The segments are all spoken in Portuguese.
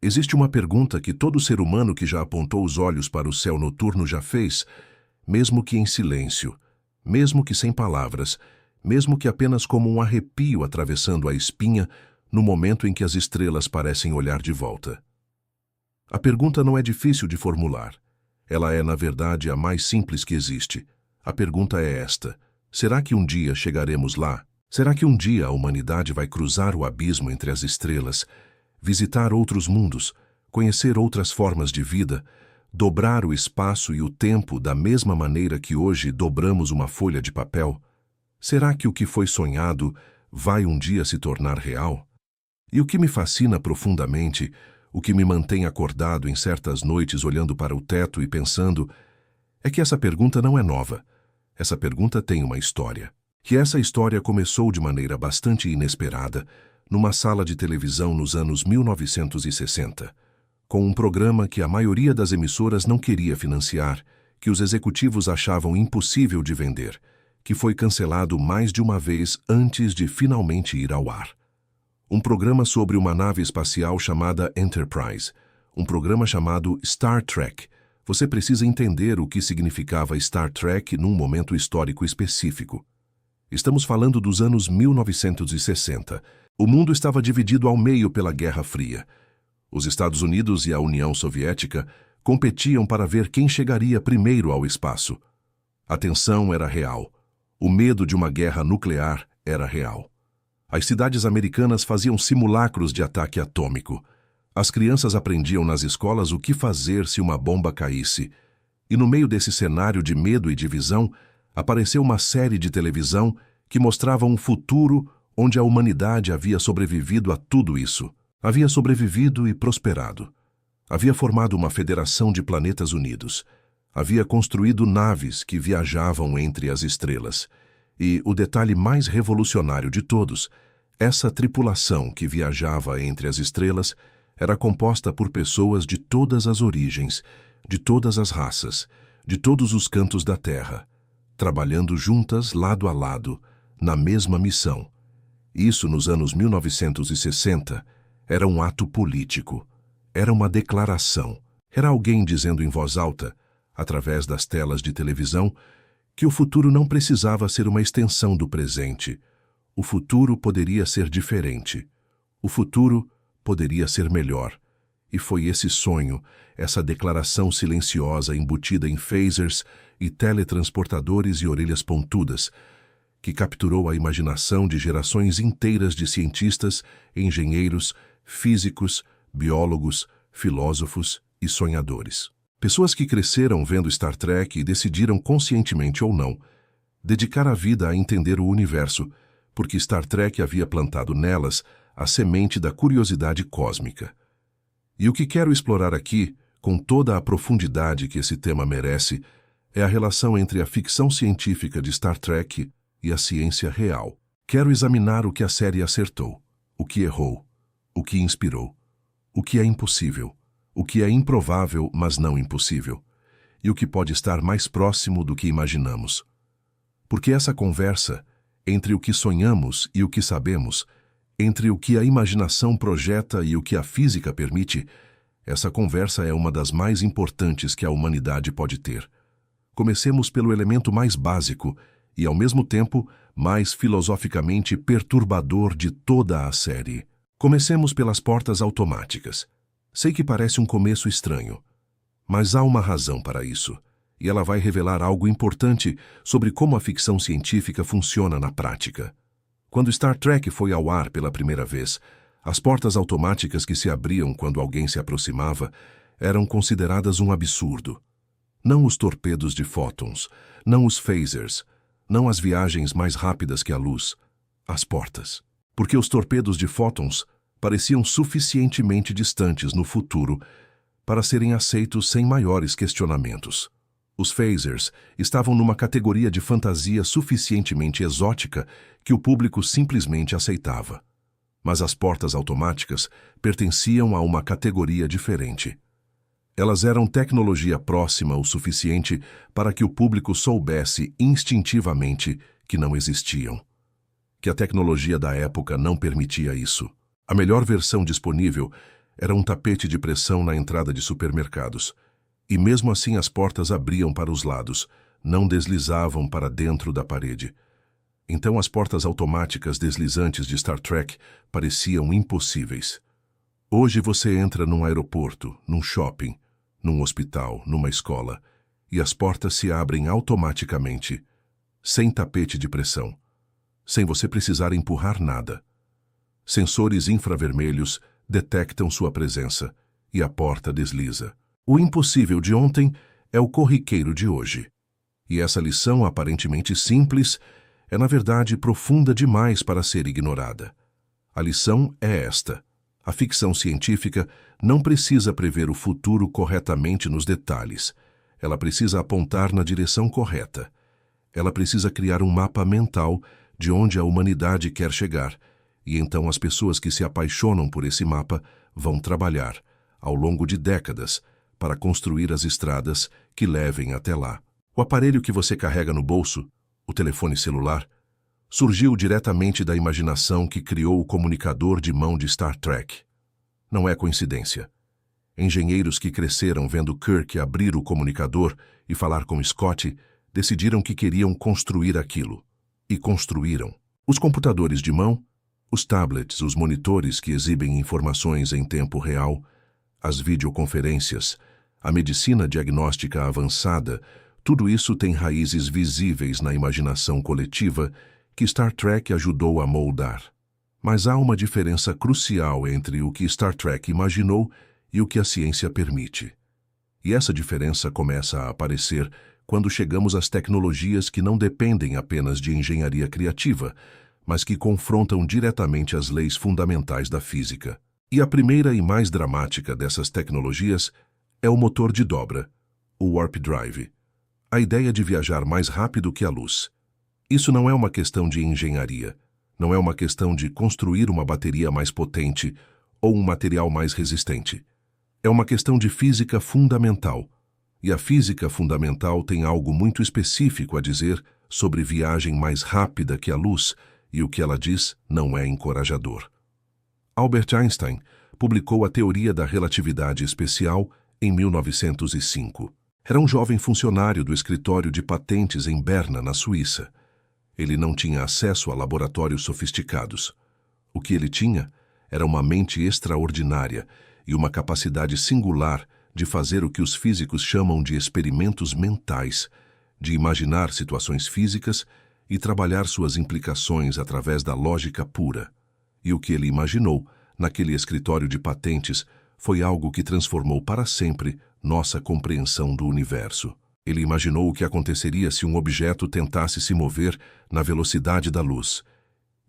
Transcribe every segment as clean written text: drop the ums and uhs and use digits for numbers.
Existe uma pergunta que todo ser humano que já apontou os olhos para o céu noturno já fez, mesmo que em silêncio, mesmo que sem palavras, mesmo que apenas como um arrepio atravessando a espinha no momento em que as estrelas parecem olhar de volta. A pergunta não é difícil de formular. Ela é, na verdade, a mais simples que existe. A pergunta é esta: será que um dia chegaremos lá? Será que um dia a humanidade vai cruzar o abismo entre as estrelas, visitar outros mundos, conhecer outras formas de vida, dobrar o espaço e o tempo da mesma maneira que hoje dobramos uma folha de papel? Será que o que foi sonhado vai um dia se tornar real? E o que me fascina profundamente, o que me mantém acordado em certas noites olhando para o teto e pensando, é que essa pergunta não é nova. Essa pergunta tem uma história. Que essa história começou de maneira bastante inesperada, numa sala de televisão nos anos 1960, com um programa que a maioria das emissoras não queria financiar, que os executivos achavam impossível de vender, que foi cancelado mais de uma vez antes de finalmente ir ao ar. Um programa sobre uma nave espacial chamada Enterprise, um programa chamado Star Trek. Você precisa entender o que significava Star Trek num momento histórico específico. Estamos falando dos anos 1960. O mundo estava dividido ao meio pela Guerra Fria. Os Estados Unidos e a União Soviética competiam para ver quem chegaria primeiro ao espaço. A tensão era real. O medo de uma guerra nuclear era real. As cidades americanas faziam simulacros de ataque atômico. As crianças aprendiam nas escolas o que fazer se uma bomba caísse. E no meio desse cenário de medo e divisão, apareceu uma série de televisão que mostrava um futuro onde a humanidade havia sobrevivido a tudo isso. Havia sobrevivido e prosperado. Havia formado uma federação de planetas unidos. Havia construído naves que viajavam entre as estrelas. E o detalhe mais revolucionário de todos, essa tripulação que viajava entre as estrelas era composta por pessoas de todas as origens, de todas as raças, de todos os cantos da Terra, trabalhando juntas lado a lado, na mesma missão. Isso, nos anos 1960, era um ato político. Era uma declaração. Era alguém dizendo em voz alta, através das telas de televisão, que o futuro não precisava ser uma extensão do presente. O futuro poderia ser diferente. O futuro poderia ser melhor. E foi esse sonho, essa declaração silenciosa embutida em phasers e teletransportadores e orelhas pontudas, que capturou a imaginação de gerações inteiras de cientistas, engenheiros, físicos, biólogos, filósofos e sonhadores. Pessoas que cresceram vendo Star Trek e decidiram, conscientemente ou não, dedicar a vida a entender o universo, porque Star Trek havia plantado nelas a semente da curiosidade cósmica. E o que quero explorar aqui, com toda a profundidade que esse tema merece, é a relação entre a ficção científica de Star Trek e a ciência real. Quero examinar o que a série acertou, o que errou, o que inspirou, o que é impossível, o que é improvável, mas não impossível, e o que pode estar mais próximo do que imaginamos. Porque essa conversa, entre o que sonhamos e o que sabemos, entre o que a imaginação projeta e o que a física permite, essa conversa é uma das mais importantes que a humanidade pode ter. Comecemos pelo elemento mais básico e, ao mesmo tempo, mais filosoficamente perturbador de toda a série. Comecemos pelas portas automáticas. Sei que parece um começo estranho, mas há uma razão para isso, e ela vai revelar algo importante sobre como a ficção científica funciona na prática. Quando Star Trek foi ao ar pela primeira vez, as portas automáticas que se abriam quando alguém se aproximava eram consideradas um absurdo. Não os torpedos de fótons, não os phasers, não as viagens mais rápidas que a luz, as portas. Porque os torpedos de fótons pareciam suficientemente distantes no futuro para serem aceitos sem maiores questionamentos. Os phasers estavam numa categoria de fantasia suficientemente exótica que o público simplesmente aceitava. Mas as portas automáticas pertenciam a uma categoria diferente. Elas eram tecnologia próxima o suficiente para que o público soubesse instintivamente que não existiam. Que a tecnologia da época não permitia isso. A melhor versão disponível Era um tapete de pressão na entrada de supermercados. E mesmo assim as portas abriam para os lados, não deslizavam para dentro da parede. Então as portas automáticas deslizantes de Star Trek pareciam impossíveis. Hoje você entra num aeroporto, num shopping, num hospital, numa escola, e as portas se abrem automaticamente, sem tapete de pressão, sem você precisar empurrar nada. Sensores infravermelhos detectam sua presença e a porta desliza. O impossível de ontem é o corriqueiro de hoje. E essa lição aparentemente simples é, na verdade, profunda demais para ser ignorada. A lição é esta: a ficção científica não precisa prever o futuro corretamente nos detalhes. Ela precisa apontar na direção correta. Ela precisa criar um mapa mental de onde a humanidade quer chegar, e então as pessoas que se apaixonam por esse mapa vão trabalhar, ao longo de décadas, para construir as estradas que levem até lá. O aparelho que você carrega no bolso, o telefone celular, surgiu diretamente da imaginação que criou o comunicador de mão de Star Trek. Não é coincidência. Engenheiros que cresceram vendo Kirk abrir o comunicador e falar com Scott decidiram que queriam construir aquilo. E construíram. Os computadores de mão, os tablets, os monitores que exibem informações em tempo real, as videoconferências, a medicina diagnóstica avançada, tudo isso tem raízes visíveis na imaginação coletiva que Star Trek ajudou a moldar. Mas há uma diferença crucial entre o que Star Trek imaginou e o que a ciência permite. E essa diferença começa a aparecer quando chegamos às tecnologias que não dependem apenas de engenharia criativa, mas que confrontam diretamente as leis fundamentais da física. E a primeira e mais dramática dessas tecnologias é o motor de dobra, o Warp Drive. A ideia de viajar mais rápido que a luz. Isso não é uma questão de engenharia, não é uma questão de construir uma bateria mais potente ou um material mais resistente. É uma questão de física fundamental. E a física fundamental tem algo muito específico a dizer sobre viagem mais rápida que a luz, e o que ela diz não é encorajador. Albert Einstein publicou a teoria da relatividade especial em 1905. Era um jovem funcionário do escritório de patentes em Berna, na Suíça. Ele não tinha acesso a laboratórios sofisticados. O que ele tinha era uma mente extraordinária e uma capacidade singular de fazer o que os físicos chamam de experimentos mentais, de imaginar situações físicas e trabalhar suas implicações através da lógica pura. E o que ele imaginou, naquele escritório de patentes, foi algo que transformou para sempre nossa compreensão do universo. Ele imaginou o que aconteceria se um objeto tentasse se mover na velocidade da luz.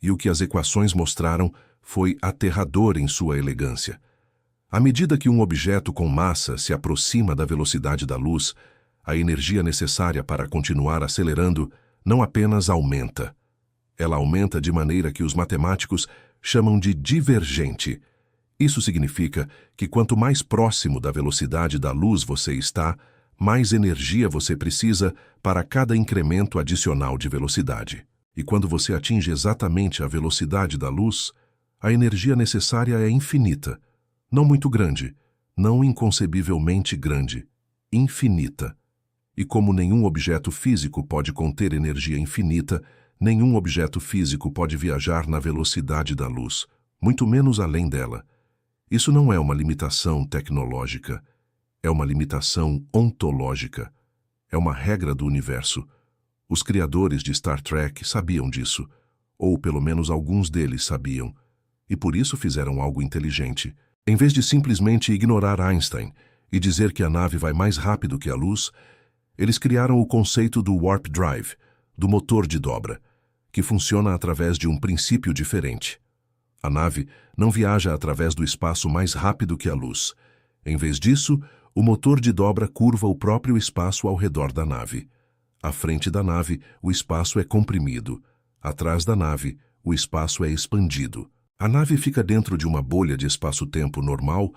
E o que as equações mostraram foi aterrador em sua elegância. À medida que um objeto com massa se aproxima da velocidade da luz, a energia necessária para continuar acelerando não apenas aumenta. Ela aumenta de maneira que os matemáticos chamam de divergente. Isso significa que quanto mais próximo da velocidade da luz você está, mais energia você precisa para cada incremento adicional de velocidade. E quando você atinge exatamente a velocidade da luz, a energia necessária é infinita. Não muito grande, não inconcebivelmente grande, infinita. E como nenhum objeto físico pode conter energia infinita, nenhum objeto físico pode viajar na velocidade da luz, muito menos além dela. Isso não é uma limitação tecnológica, é uma limitação ontológica. É uma regra do universo. Os criadores de Star Trek sabiam disso, ou pelo menos alguns deles sabiam, e por isso fizeram algo inteligente. Em vez de simplesmente ignorar Einstein e dizer que a nave vai mais rápido que a luz, eles criaram o conceito do Warp Drive, do motor de dobra, que funciona através de um princípio diferente. A nave não viaja através do espaço mais rápido que a luz. Em vez disso, o motor de dobra curva o próprio espaço ao redor da nave. À frente da nave, o espaço é comprimido. Atrás da nave, o espaço é expandido. A nave fica dentro de uma bolha de espaço-tempo normal,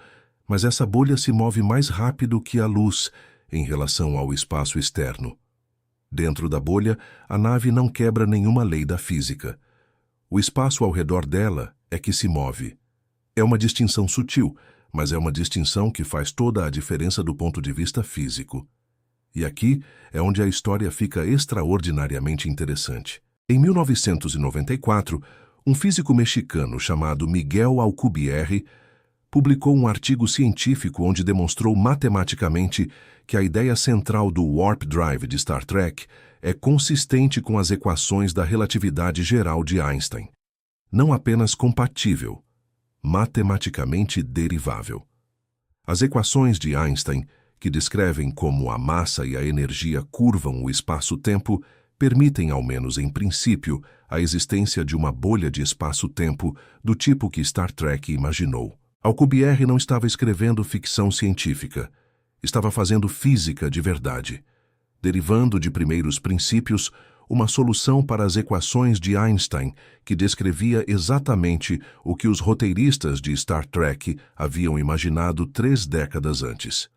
mas essa bolha se move mais rápido que a luz em relação ao espaço externo. Dentro da bolha, a nave não quebra nenhuma lei da física. O espaço ao redor dela é que se move. É uma distinção sutil, mas é uma distinção que faz toda a diferença do ponto de vista físico. E aqui é onde a história fica extraordinariamente interessante. Em 1994, um físico mexicano chamado Miguel Alcubierre publicou um artigo científico onde demonstrou matematicamente que a ideia central do Warp Drive de Star Trek é consistente com as equações da relatividade geral de Einstein. Não apenas compatível, matematicamente derivável. As equações de Einstein, que descrevem como a massa e a energia curvam o espaço-tempo, permitem, ao menos em princípio, a existência de uma bolha de espaço-tempo do tipo que Star Trek imaginou. Alcubierre não estava escrevendo ficção científica, estava fazendo física de verdade, derivando de primeiros princípios uma solução para as equações de Einstein que descrevia exatamente o que os roteiristas de Star Trek haviam imaginado 3 décadas antes.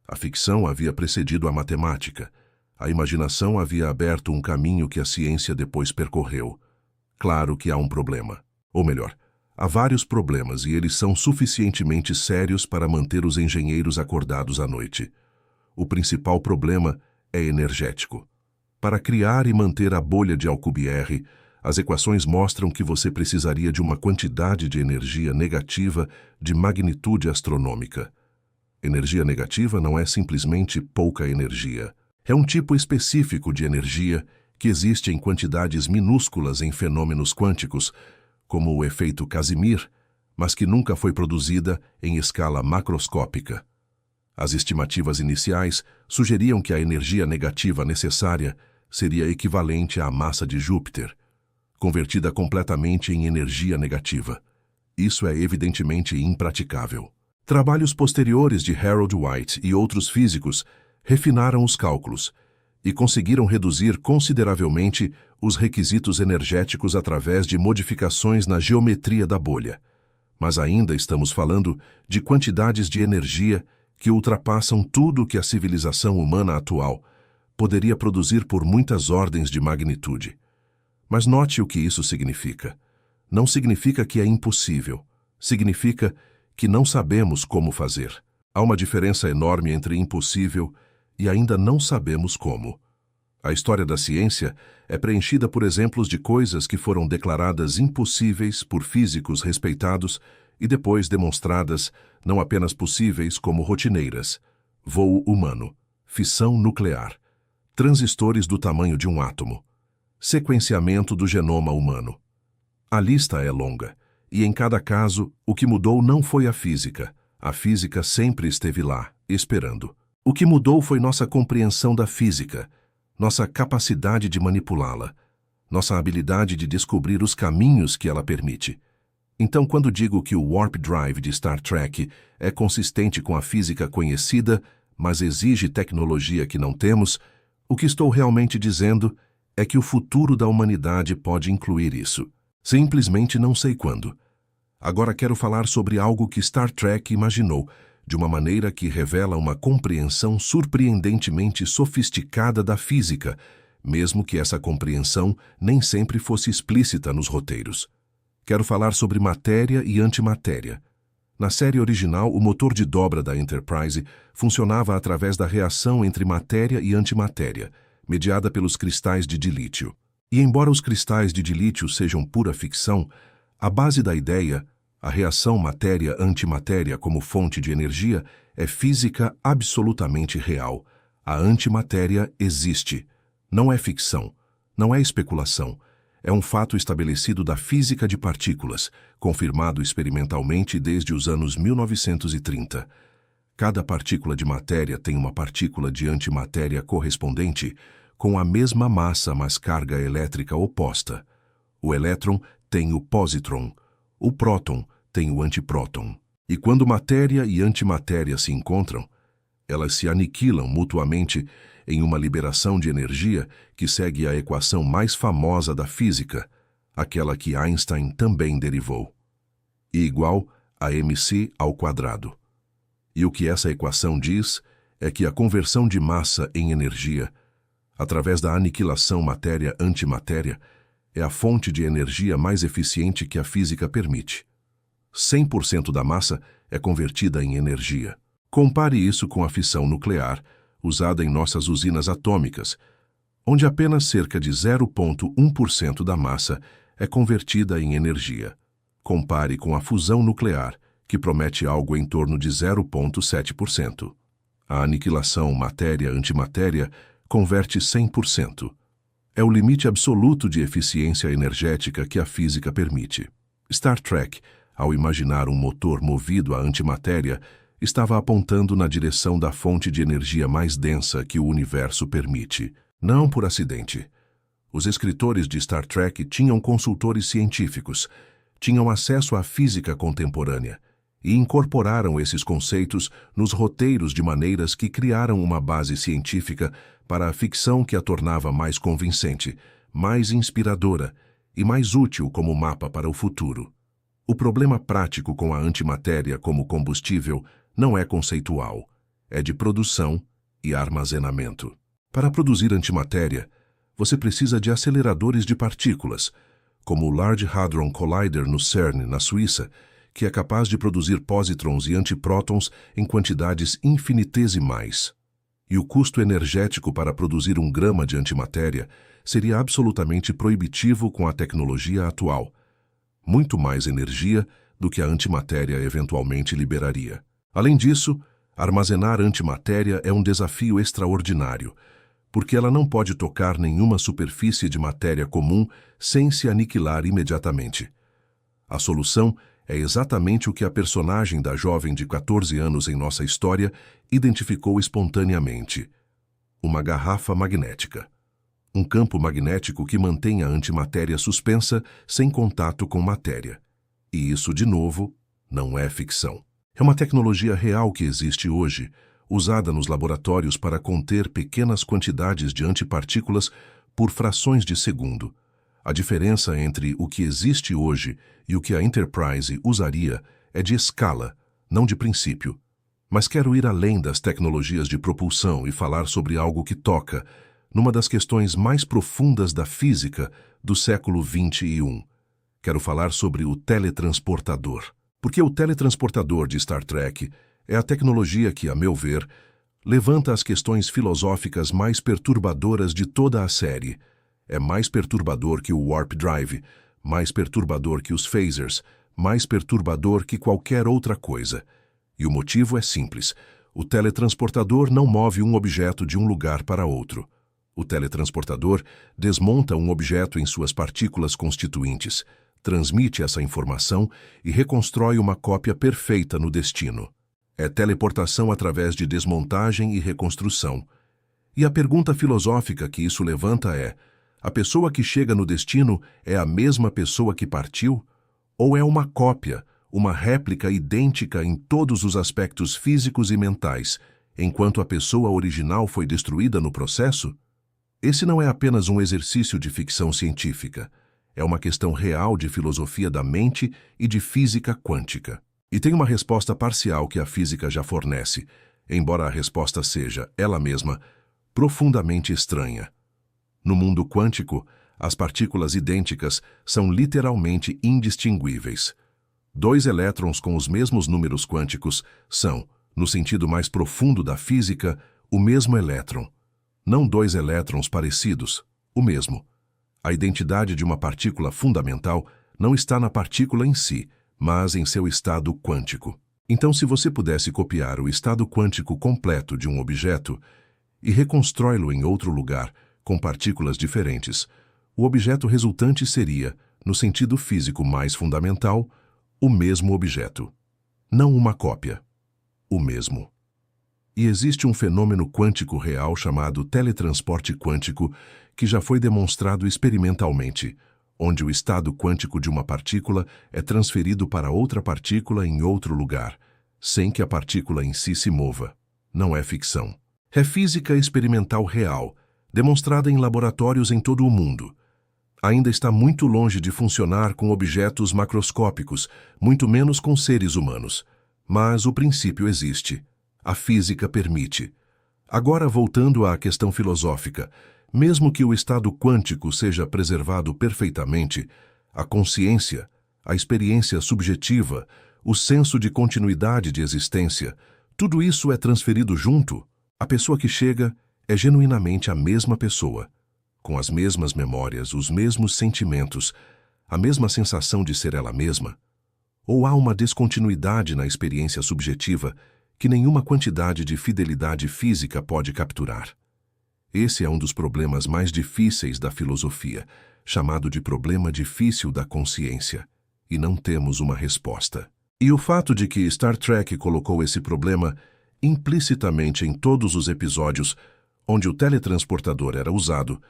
A ficção havia precedido a matemática. A imaginação havia aberto um caminho que a ciência depois percorreu. Claro que há um problema. Ou melhor, há vários problemas e eles são suficientemente sérios para manter os engenheiros acordados à noite. O principal problema é energético. Para criar e manter a bolha de Alcubierre, as equações mostram que você precisaria de uma quantidade de energia negativa de magnitude astronômica. Energia negativa não é simplesmente pouca energia. É um tipo específico de energia que existe em quantidades minúsculas em fenômenos quânticos, como o efeito Casimir, mas que nunca foi produzida em escala macroscópica. As estimativas iniciais sugeriam que a energia negativa necessária seria equivalente à massa de Júpiter, convertida completamente em energia negativa. Isso é evidentemente impraticável. Trabalhos posteriores de Harold White e outros físicos refinaram os cálculos e conseguiram reduzir consideravelmente os requisitos energéticos através de modificações na geometria da bolha. Mas ainda estamos falando de quantidades de energia que ultrapassam tudo que a civilização humana atual poderia produzir por muitas ordens de magnitude. Mas note o que isso significa. Não significa que é impossível. Significa que não sabemos como fazer. Há uma diferença enorme entre impossível e ainda não sabemos como. A história da ciência é preenchida por exemplos de coisas que foram declaradas impossíveis por físicos respeitados e depois demonstradas não apenas possíveis como rotineiras: voo humano, fissão nuclear, transistores do tamanho de um átomo, sequenciamento do genoma humano. A lista é longa, e em cada caso, o que mudou não foi a física. A física sempre esteve lá, esperando. O que mudou foi nossa compreensão da física, nossa capacidade de manipulá-la, nossa habilidade de descobrir os caminhos que ela permite. Então, quando digo que o Warp Drive de Star Trek é consistente com a física conhecida, mas exige tecnologia que não temos, o que estou realmente dizendo é que o futuro da humanidade pode incluir isso. Simplesmente não sei quando. Agora quero falar sobre algo que Star Trek imaginou, de uma maneira que revela uma compreensão surpreendentemente sofisticada da física, mesmo que essa compreensão nem sempre fosse explícita nos roteiros. Quero falar sobre matéria e antimatéria. Na série original, o motor de dobra da Enterprise funcionava através da reação entre matéria e antimatéria, mediada pelos cristais de dilítio. E embora os cristais de dilítio sejam pura ficção, a base da ideia, a reação matéria-antimatéria como fonte de energia, é física absolutamente real. A antimatéria existe. Não é ficção, não é especulação. É um fato estabelecido da física de partículas, confirmado experimentalmente desde os anos 1930. Cada partícula de matéria tem uma partícula de antimatéria correspondente, com a mesma massa, mas carga elétrica oposta. O elétron tem o positron, o próton tem o antipróton. E quando matéria e antimatéria se encontram, elas se aniquilam mutuamente em uma liberação de energia que segue a equação mais famosa da física, aquela que Einstein também derivou. E igual a mc². E o que essa equação diz é que a conversão de massa em energia, através da aniquilação matéria-antimatéria, é a fonte de energia mais eficiente que a física permite. 100% da massa é convertida em energia. Compare isso com a fissão nuclear, usada em nossas usinas atômicas, onde apenas cerca de 0,1% da massa é convertida em energia. Compare com a fusão nuclear, que promete algo em torno de 0,7%. A aniquilação matéria-antimatéria converte 100%. É o limite absoluto de eficiência energética que a física permite. Star Trek, ao imaginar um motor movido à antimatéria, estava apontando na direção da fonte de energia mais densa que o universo permite. Não por acidente. Os escritores de Star Trek tinham consultores científicos, tinham acesso à física contemporânea e incorporaram esses conceitos nos roteiros de maneiras que criaram uma base científica para a ficção que a tornava mais convincente, mais inspiradora e mais útil como mapa para o futuro. O problema prático com a antimatéria como combustível não é conceitual, é de produção e armazenamento. Para produzir antimatéria, você precisa de aceleradores de partículas, como o Large Hadron Collider no CERN, na Suíça, que é capaz de produzir pósitrons e antiprótons em quantidades infinitesimais. E o custo energético para produzir 1 grama de antimatéria seria absolutamente proibitivo com a tecnologia atual. Muito mais energia do que a antimatéria eventualmente liberaria. Além disso, armazenar antimatéria é um desafio extraordinário, porque ela não pode tocar nenhuma superfície de matéria comum sem se aniquilar imediatamente. A solução é exatamente o que a personagem da jovem de 14 anos em nossa história identificou espontaneamente: uma garrafa magnética. Um campo magnético que mantém a antimatéria suspensa sem contato com matéria. E isso, de novo, não é ficção. É uma tecnologia real que existe hoje, usada nos laboratórios para conter pequenas quantidades de antipartículas por frações de segundo. A diferença entre o que existe hoje e o que a Enterprise usaria é de escala, não de princípio. Mas quero ir além das tecnologias de propulsão e falar sobre algo que toca numa das questões mais profundas da física do século XXI. Quero falar sobre o teletransportador. Porque o teletransportador de Star Trek é a tecnologia que, a meu ver, levanta as questões filosóficas mais perturbadoras de toda a série. É mais perturbador que o Warp Drive, mais perturbador que os phasers, mais perturbador que qualquer outra coisa. E o motivo é simples. O teletransportador não move um objeto de um lugar para outro. O teletransportador desmonta um objeto em suas partículas constituintes, transmite essa informação e reconstrói uma cópia perfeita no destino. É teleportação através de desmontagem e reconstrução. E a pergunta filosófica que isso levanta é: a pessoa que chega no destino é a mesma pessoa que partiu? Ou é uma cópia, uma réplica idêntica em todos os aspectos físicos e mentais, enquanto a pessoa original foi destruída no processo? Esse não é apenas um exercício de ficção científica. É uma questão real de filosofia da mente e de física quântica. E tem uma resposta parcial que a física já fornece, embora a resposta seja, ela mesma, profundamente estranha. No mundo quântico, as partículas idênticas são literalmente indistinguíveis. 2 elétrons com os mesmos números quânticos são, no sentido mais profundo da física, o mesmo elétron. Não 2 elétrons parecidos, o mesmo. A identidade de uma partícula fundamental não está na partícula em si, mas em seu estado quântico. Então, se você pudesse copiar o estado quântico completo de um objeto e reconstrói-lo em outro lugar, com partículas diferentes, o objeto resultante seria, no sentido físico mais fundamental, o mesmo objeto. Não uma cópia. O mesmo. E existe um fenômeno quântico real chamado teletransporte quântico que já foi demonstrado experimentalmente, onde o estado quântico de uma partícula é transferido para outra partícula em outro lugar, sem que a partícula em si se mova. Não é ficção. É física experimental real, demonstrada em laboratórios em todo o mundo. Ainda está muito longe de funcionar com objetos macroscópicos, muito menos com seres humanos. Mas o princípio existe. A física permite. Agora, voltando à questão filosófica, mesmo que o estado quântico seja preservado perfeitamente, a consciência, a experiência subjetiva, o senso de continuidade de existência, tudo isso é transferido junto. A pessoa que chega é genuinamente a mesma pessoa, com as mesmas memórias, os mesmos sentimentos, a mesma sensação de ser ela mesma? Ou há uma descontinuidade na experiência subjetiva que nenhuma quantidade de fidelidade física pode capturar? Esse é um dos problemas mais difíceis da filosofia, chamado de problema difícil da consciência, e não temos uma resposta. E o fato de que Star Trek colocou esse problema implicitamente em todos os episódios onde o teletransportador era usado,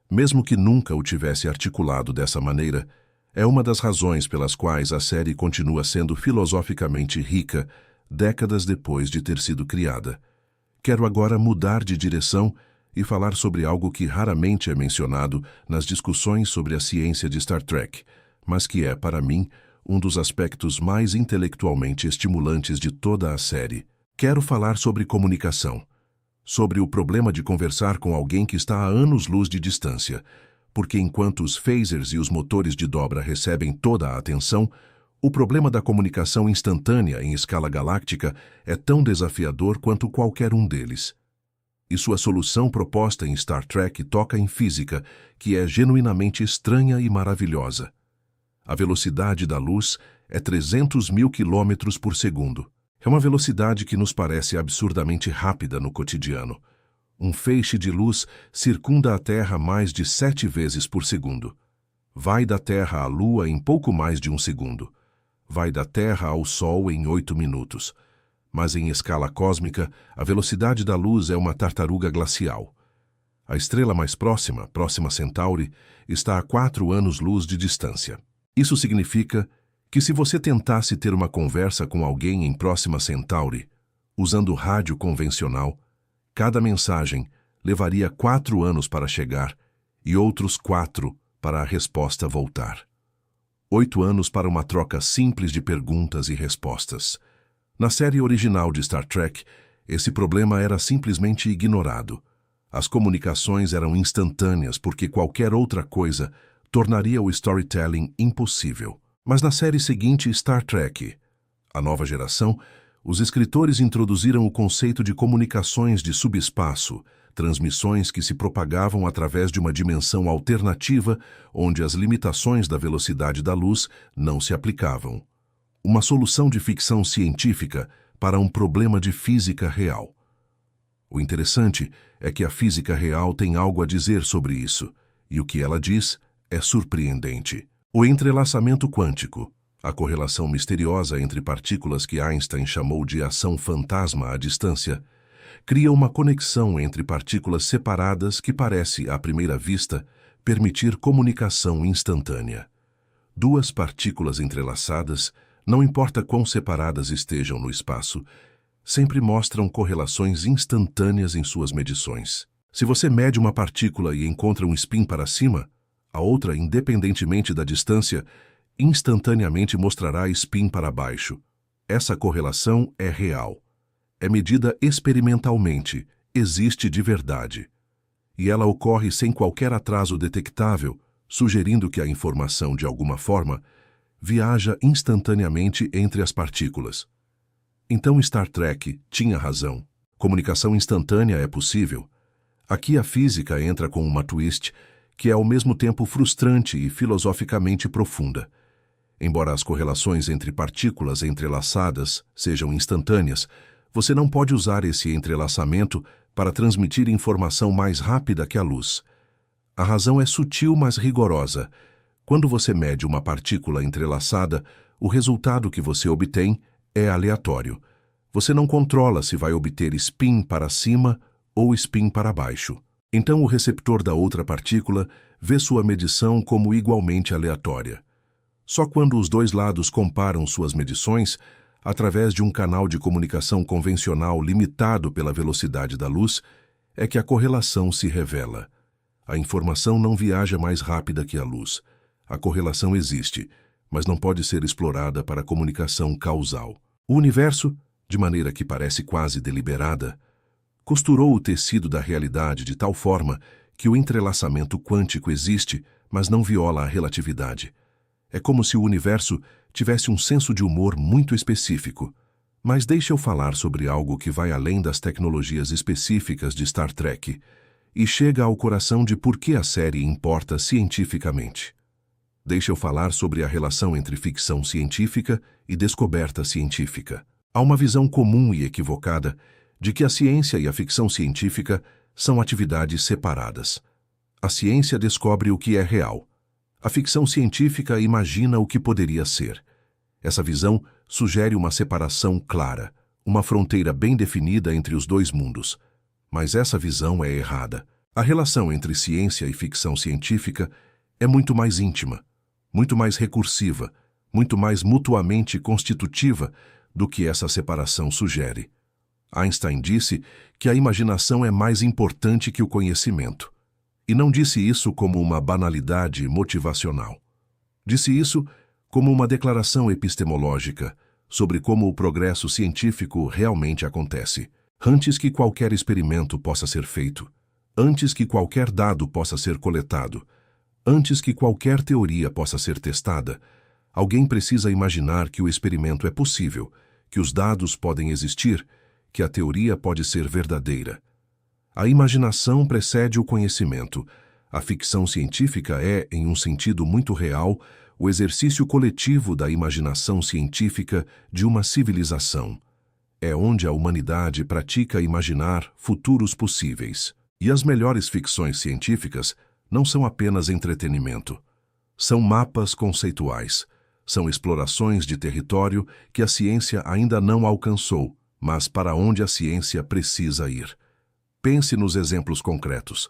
mesmo que nunca o tivesse articulado dessa maneira, é uma das razões pelas quais a série continua sendo filosoficamente rica décadas depois de ter sido criada. Quero agora mudar de direção e falar sobre algo que raramente é mencionado nas discussões sobre a ciência de Star Trek, mas que é, para mim, um dos aspectos mais intelectualmente estimulantes de toda a série. Quero falar sobre comunicação, sobre o problema de conversar com alguém que está a anos-luz de distância, porque enquanto os phasers e os motores de dobra recebem toda a atenção, o problema da comunicação instantânea em escala galáctica é tão desafiador quanto qualquer um deles. E sua solução proposta em Star Trek toca em física, que é genuinamente estranha e maravilhosa. A velocidade da luz é 300 mil quilômetros por segundo. É uma velocidade que nos parece absurdamente rápida no cotidiano. Um feixe de luz circunda a Terra mais de 7 vezes por segundo. Vai da Terra à Lua em pouco mais de um segundo. Vai da Terra ao Sol em 8 minutos. Mas em escala cósmica, a velocidade da luz é uma tartaruga glacial. A estrela mais próxima, Próxima Centauri, está a 4 anos-luz de distância. Isso significa que se você tentasse ter uma conversa com alguém em Próxima Centauri, usando rádio convencional, cada mensagem levaria 4 anos para chegar e outros 4 para a resposta voltar. 8 anos para uma troca simples de perguntas e respostas. Na série original de Star Trek, esse problema era simplesmente ignorado. As comunicações eram instantâneas porque qualquer outra coisa tornaria o storytelling impossível. Mas na série seguinte, Star Trek, a nova geração, os escritores introduziram o conceito de comunicações de subespaço, transmissões que se propagavam através de uma dimensão alternativa onde as limitações da velocidade da luz não se aplicavam. Uma solução de ficção científica para um problema de física real. O interessante é que a física real tem algo a dizer sobre isso, e o que ela diz é surpreendente. O entrelaçamento quântico, a correlação misteriosa entre partículas que Einstein chamou de ação fantasma à distância, cria uma conexão entre partículas separadas que parece, à primeira vista, permitir comunicação instantânea. Duas partículas entrelaçadas, não importa quão separadas estejam no espaço, sempre mostram correlações instantâneas em suas medições. Se você mede uma partícula e encontra um spin para cima, a outra, independentemente da distância, instantaneamente mostrará spin para baixo. Essa correlação é real. É medida experimentalmente, existe de verdade. E ela ocorre sem qualquer atraso detectável, sugerindo que a informação, de alguma forma, viaja instantaneamente entre as partículas. Então Star Trek tinha razão. Comunicação instantânea é possível. Aqui a física entra com uma twist que é ao mesmo tempo frustrante e filosoficamente profunda. Embora as correlações entre partículas entrelaçadas sejam instantâneas, você não pode usar esse entrelaçamento para transmitir informação mais rápida que a luz. A razão é sutil, mas rigorosa. Quando você mede uma partícula entrelaçada, o resultado que você obtém é aleatório. Você não controla se vai obter spin para cima ou spin para baixo. Então o receptor da outra partícula vê sua medição como igualmente aleatória. Só quando os dois lados comparam suas medições, através de um canal de comunicação convencional limitado pela velocidade da luz, é que a correlação se revela. A informação não viaja mais rápida que a luz. A correlação existe, mas não pode ser explorada para comunicação causal. O universo, de maneira que parece quase deliberada, costurou o tecido da realidade de tal forma que o entrelaçamento quântico existe, mas não viola a relatividade. É como se o universo tivesse um senso de humor muito específico. Mas deixe eu falar sobre algo que vai além das tecnologias específicas de Star Trek e chega ao coração de por que a série importa cientificamente. Deixe eu falar sobre a relação entre ficção científica e descoberta científica. Há uma visão comum e equivocada de que a ciência e a ficção científica são atividades separadas. A ciência descobre o que é real. A ficção científica imagina o que poderia ser. Essa visão sugere uma separação clara, uma fronteira bem definida entre os dois mundos. Mas essa visão é errada. A relação entre ciência e ficção científica é muito mais íntima, muito mais recursiva, muito mais mutuamente constitutiva do que essa separação sugere. Einstein disse que a imaginação é mais importante que o conhecimento. E não disse isso como uma banalidade motivacional. Disse isso como uma declaração epistemológica sobre como o progresso científico realmente acontece. Antes que qualquer experimento possa ser feito, antes que qualquer dado possa ser coletado, antes que qualquer teoria possa ser testada, alguém precisa imaginar que o experimento é possível, que os dados podem existir, que a teoria pode ser verdadeira. A imaginação precede o conhecimento. A ficção científica é, em um sentido muito real, o exercício coletivo da imaginação científica de uma civilização. É onde a humanidade pratica imaginar futuros possíveis. E as melhores ficções científicas não são apenas entretenimento. São mapas conceituais. São explorações de território que a ciência ainda não alcançou, mas para onde a ciência precisa ir. Pense nos exemplos concretos.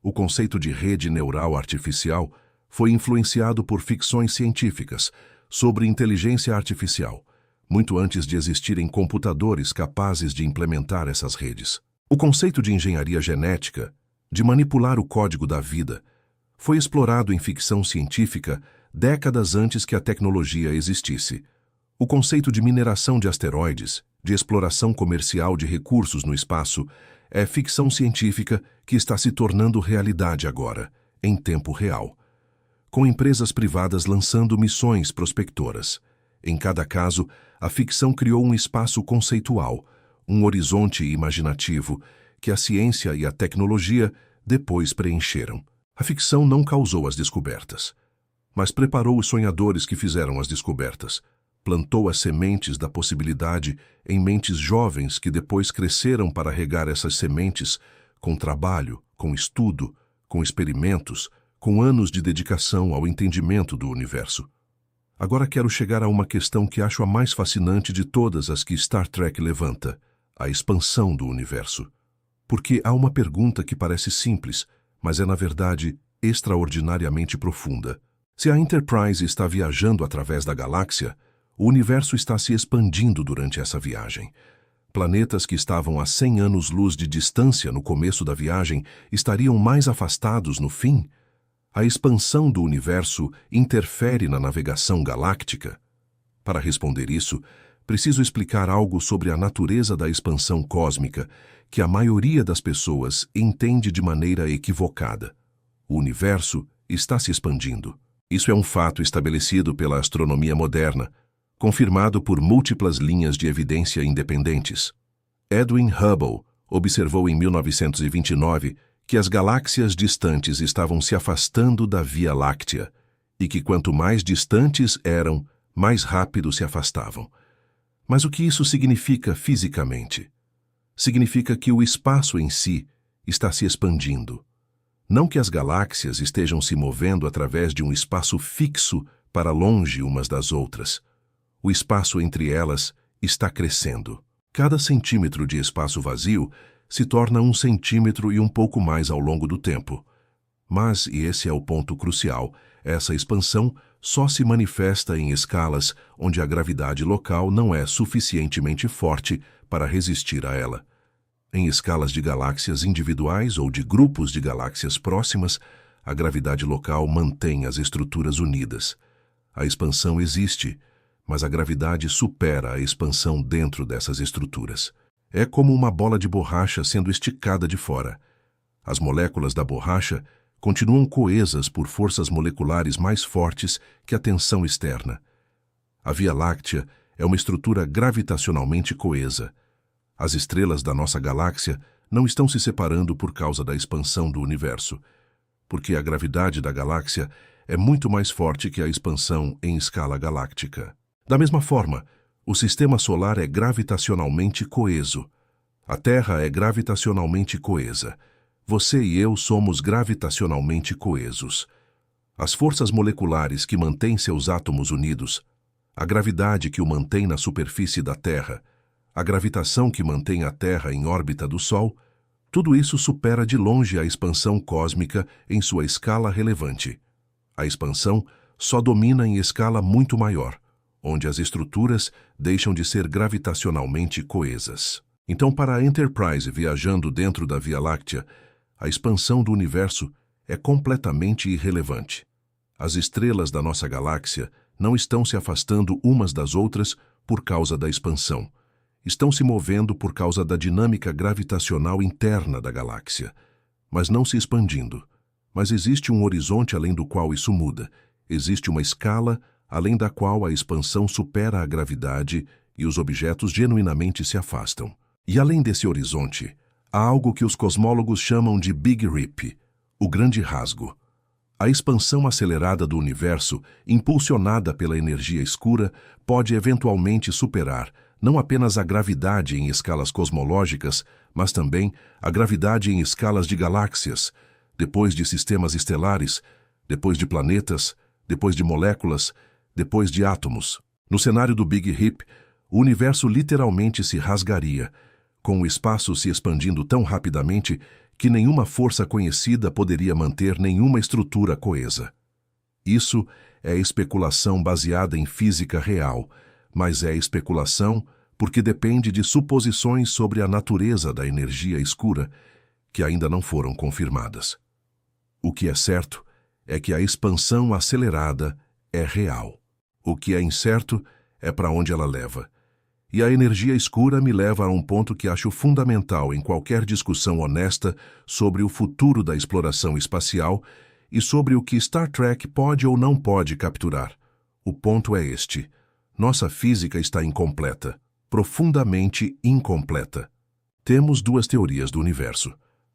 O conceito de rede neural artificial foi influenciado por ficções científicas sobre inteligência artificial, muito antes de existirem computadores capazes de implementar essas redes. O conceito de engenharia genética, de manipular o código da vida, foi explorado em ficção científica décadas antes que a tecnologia existisse. O conceito de mineração de asteroides, de exploração comercial de recursos no espaço, é ficção científica que está se tornando realidade agora, em tempo real, com empresas privadas lançando missões prospectoras. Em cada caso, a ficção criou um espaço conceitual, um horizonte imaginativo, que a ciência e a tecnologia depois preencheram. A ficção não causou as descobertas, mas preparou os sonhadores que fizeram as descobertas, plantou as sementes da possibilidade em mentes jovens que depois cresceram para regar essas sementes com trabalho, com estudo, com experimentos, com anos de dedicação ao entendimento do universo. Agora quero chegar a uma questão que acho a mais fascinante de todas as que Star Trek levanta, a expansão do universo. Porque há uma pergunta que parece simples, mas é na verdade extraordinariamente profunda. Se a Enterprise está viajando através da galáxia, o universo está se expandindo durante essa viagem. Planetas que estavam a 100 anos-luz de distância no começo da viagem estariam mais afastados no fim? A expansão do universo interfere na navegação galáctica? Para responder isso, preciso explicar algo sobre a natureza da expansão cósmica, que a maioria das pessoas entende de maneira equivocada. O universo está se expandindo. Isso é um fato estabelecido pela astronomia moderna, confirmado por múltiplas linhas de evidência independentes. Edwin Hubble observou em 1929 que as galáxias distantes estavam se afastando da Via Láctea e que quanto mais distantes eram, mais rápido se afastavam. Mas o que isso significa fisicamente? Significa que o espaço em si está se expandindo. Não que as galáxias estejam se movendo através de um espaço fixo para longe umas das outras. O espaço entre elas está crescendo. Cada centímetro de espaço vazio se torna 1 centímetro e um pouco mais ao longo do tempo. Mas, e esse é o ponto crucial, essa expansão só se manifesta em escalas onde a gravidade local não é suficientemente forte para resistir a ela. Em escalas de galáxias individuais ou de grupos de galáxias próximas, a gravidade local mantém as estruturas unidas. A expansão existe, mas a gravidade supera a expansão dentro dessas estruturas. É como uma bola de borracha sendo esticada de fora. As moléculas da borracha continuam coesas por forças moleculares mais fortes que a tensão externa. A Via Láctea é uma estrutura gravitacionalmente coesa. As estrelas da nossa galáxia não estão se separando por causa da expansão do universo, porque a gravidade da galáxia é muito mais forte que a expansão em escala galáctica. Da mesma forma, o sistema solar é gravitacionalmente coeso. A Terra é gravitacionalmente coesa. Você e eu somos gravitacionalmente coesos. As forças moleculares que mantêm seus átomos unidos, a gravidade que o mantém na superfície da Terra, a gravitação que mantém a Terra em órbita do Sol, tudo isso supera de longe a expansão cósmica em sua escala relevante. A expansão só domina em escala muito maior, onde as estruturas deixam de ser gravitacionalmente coesas. Então, para a Enterprise viajando dentro da Via Láctea, a expansão do universo é completamente irrelevante. As estrelas da nossa galáxia não estão se afastando umas das outras por causa da expansão. Estão se movendo por causa da dinâmica gravitacional interna da galáxia, mas não se expandindo. Mas existe um horizonte além do qual isso muda. Existe uma escala além da qual a expansão supera a gravidade e os objetos genuinamente se afastam. E além desse horizonte, há algo que os cosmólogos chamam de Big Rip, o grande rasgo. A expansão acelerada do universo, impulsionada pela energia escura, pode eventualmente superar não apenas a gravidade em escalas cosmológicas, mas também a gravidade em escalas de galáxias, depois de sistemas estelares, depois de planetas, depois de moléculas, depois de átomos. No cenário do Big Rip, o universo literalmente se rasgaria, com o espaço se expandindo tão rapidamente que nenhuma força conhecida poderia manter nenhuma estrutura coesa. Isso é especulação baseada em física real, mas é especulação porque depende de suposições sobre a natureza da energia escura que ainda não foram confirmadas. O que é certo é que a expansão acelerada é real. O que é incerto é para onde ela leva. E a energia escura me leva a um ponto que acho fundamental em qualquer discussão honesta sobre o futuro da exploração espacial e sobre o que Star Trek pode ou não pode capturar. O ponto é este: nossa física está incompleta, profundamente incompleta. Temos duas teorias do universo: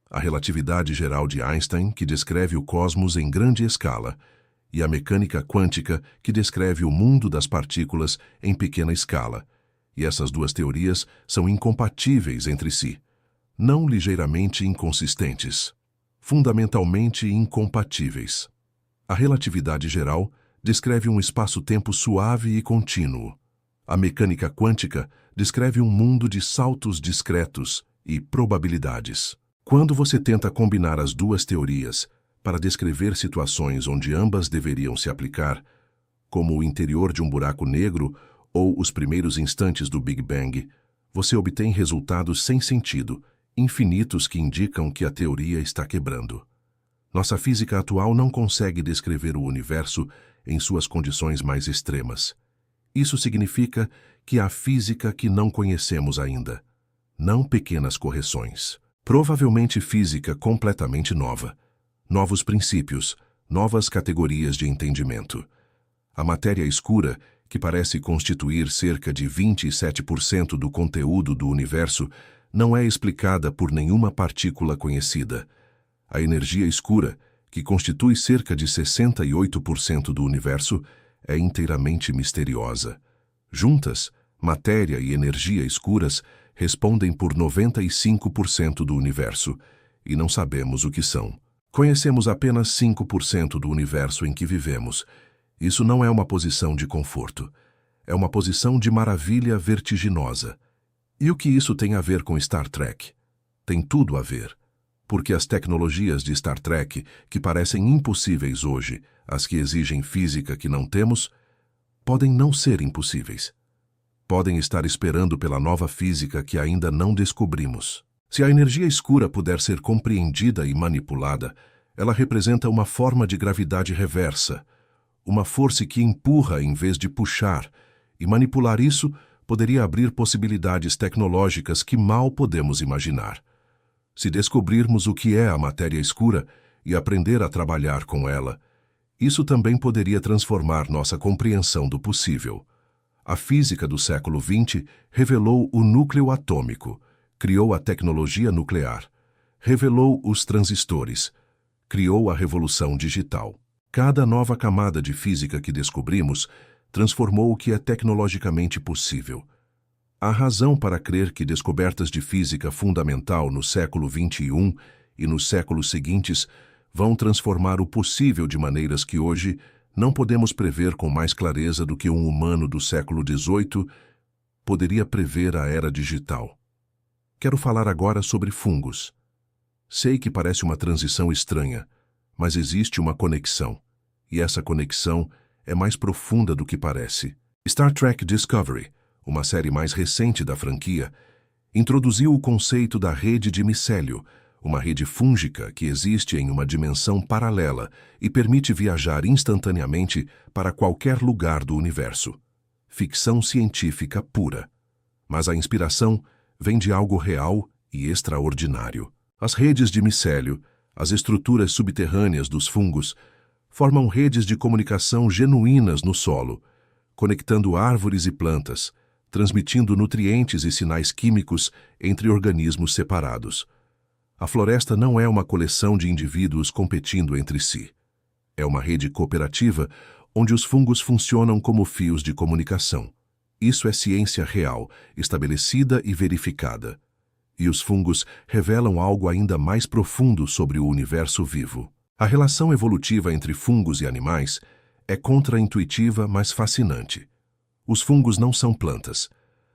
a relatividade geral de Einstein, que descreve o cosmos em grande escala, e a mecânica quântica, que descreve o mundo das partículas em pequena escala. E essas duas teorias são incompatíveis entre si, não ligeiramente inconsistentes, fundamentalmente incompatíveis. A relatividade geral descreve um espaço-tempo suave e contínuo. A mecânica quântica descreve um mundo de saltos discretos e probabilidades. Quando você tenta combinar as duas teorias para descrever situações onde ambas deveriam se aplicar, como o interior de um buraco negro ou os primeiros instantes do Big Bang, você obtém resultados sem sentido, infinitos que indicam que a teoria está quebrando. Nossa física atual não consegue descrever o universo em suas condições mais extremas. Isso significa que há física que não conhecemos ainda, não pequenas correções. Provavelmente física completamente nova, novos princípios, novas categorias de entendimento. A matéria escura, que parece constituir cerca de 27% do conteúdo do universo, não é explicada por nenhuma partícula conhecida. A energia escura, que constitui cerca de 68% do universo, é inteiramente misteriosa. Juntas, matéria e energia escuras respondem por 95% do universo, e não sabemos o que são. Conhecemos apenas 5% do universo em que vivemos. Isso não é uma posição de conforto. É uma posição de maravilha vertiginosa. E o que isso tem a ver com Star Trek? Tem tudo a ver. Porque as tecnologias de Star Trek, que parecem impossíveis hoje, as que exigem física que não temos, podem não ser impossíveis. Podem estar esperando pela nova física que ainda não descobrimos. Se a energia escura puder ser compreendida e manipulada, ela representa uma forma de gravidade reversa, uma força que empurra em vez de puxar, e manipular isso poderia abrir possibilidades tecnológicas que mal podemos imaginar. Se descobrirmos o que é a matéria escura, e aprender a trabalhar com ela, isso também poderia transformar nossa compreensão do possível. A física do século XX revelou o núcleo atômico, criou a tecnologia nuclear, revelou os transistores, criou a revolução digital. Cada nova camada de física que descobrimos transformou o que é tecnologicamente possível. Há razão para crer que descobertas de física fundamental no século XXI e nos séculos seguintes vão transformar o possível de maneiras que hoje não podemos prever com mais clareza do que um humano do século XVIII poderia prever a era digital. Quero falar agora sobre fungos. Sei que parece uma transição estranha, mas existe uma conexão, e essa conexão é mais profunda do que parece. Star Trek Discovery, uma série mais recente da franquia, introduziu o conceito da rede de micélio, uma rede fúngica que existe em uma dimensão paralela e permite viajar instantaneamente para qualquer lugar do universo. Ficção científica pura. Mas a inspiração vem de algo real e extraordinário. As redes de micélio, as estruturas subterrâneas dos fungos, formam redes de comunicação genuínas no solo, conectando árvores e plantas, transmitindo nutrientes e sinais químicos entre organismos separados. A floresta não é uma coleção de indivíduos competindo entre si. É uma rede cooperativa onde os fungos funcionam como fios de comunicação. Isso é ciência real, estabelecida e verificada. E os fungos revelam algo ainda mais profundo sobre o universo vivo. A relação evolutiva entre fungos e animais é contraintuitiva, mas fascinante. Os fungos não são plantas.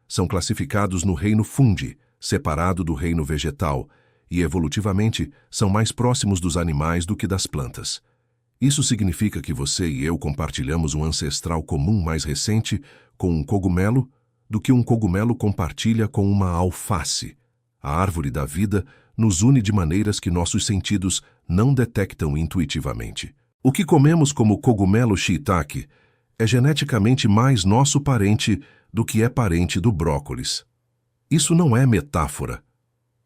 São classificados no reino fundi, separado do reino vegetal, e evolutivamente são mais próximos dos animais do que das plantas. Isso significa que você e eu compartilhamos um ancestral comum mais recente com um cogumelo do que um cogumelo compartilha com uma alface. A árvore da vida nos une de maneiras que nossos sentidos não detectam intuitivamente. O que comemos como cogumelo shiitake é geneticamente mais nosso parente do que é parente do brócolis. Isso não é metáfora.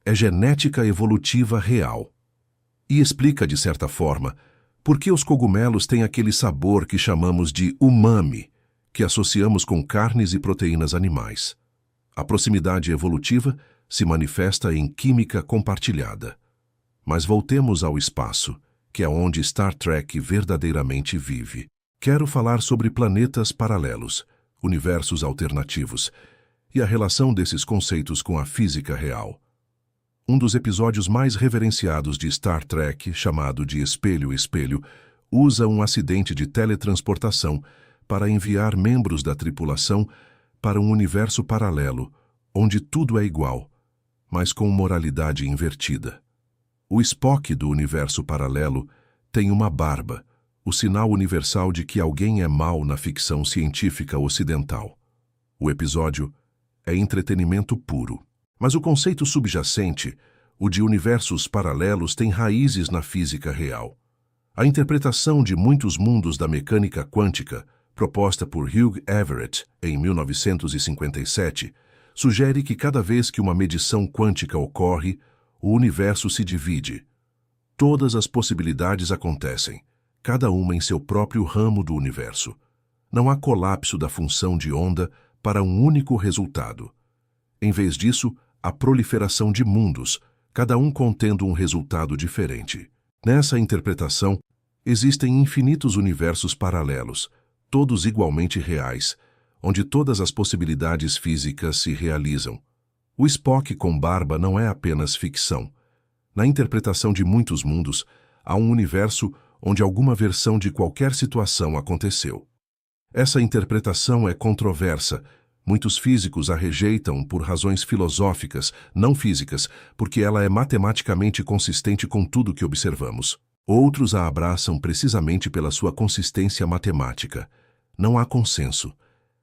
É genética evolutiva real. E explica, de certa forma, por que os cogumelos têm aquele sabor que chamamos de umami, que associamos com carnes e proteínas animais. A proximidade evolutiva se manifesta em química compartilhada. Mas voltemos ao espaço, que é onde Star Trek verdadeiramente vive. Quero falar sobre planetas paralelos, universos alternativos, e a relação desses conceitos com a física real. Um dos episódios mais reverenciados de Star Trek, chamado de Espelho-Espelho, usa um acidente de teletransportação para enviar membros da tripulação para um universo paralelo, onde tudo é igual, mas com moralidade invertida. O Spock do universo paralelo tem uma barba, o sinal universal de que alguém é mau na ficção científica ocidental. O episódio é entretenimento puro. Mas o conceito subjacente, o de universos paralelos, tem raízes na física real. A interpretação de muitos mundos da mecânica quântica, proposta por Hugh Everett em 1957, sugere que cada vez que uma medição quântica ocorre, o universo se divide. Todas as possibilidades acontecem, cada uma em seu próprio ramo do universo. Não há colapso da função de onda para um único resultado. Em vez disso, a proliferação de mundos, cada um contendo um resultado diferente. Nessa interpretação, existem infinitos universos paralelos, todos igualmente reais, onde todas as possibilidades físicas se realizam. O Spock com barba não é apenas ficção. Na interpretação de muitos mundos, há um universo onde alguma versão de qualquer situação aconteceu. Essa interpretação é controversa. Muitos físicos a rejeitam por razões filosóficas, não físicas, porque ela é matematicamente consistente com tudo que observamos. Outros a abraçam precisamente pela sua consistência matemática. Não há consenso.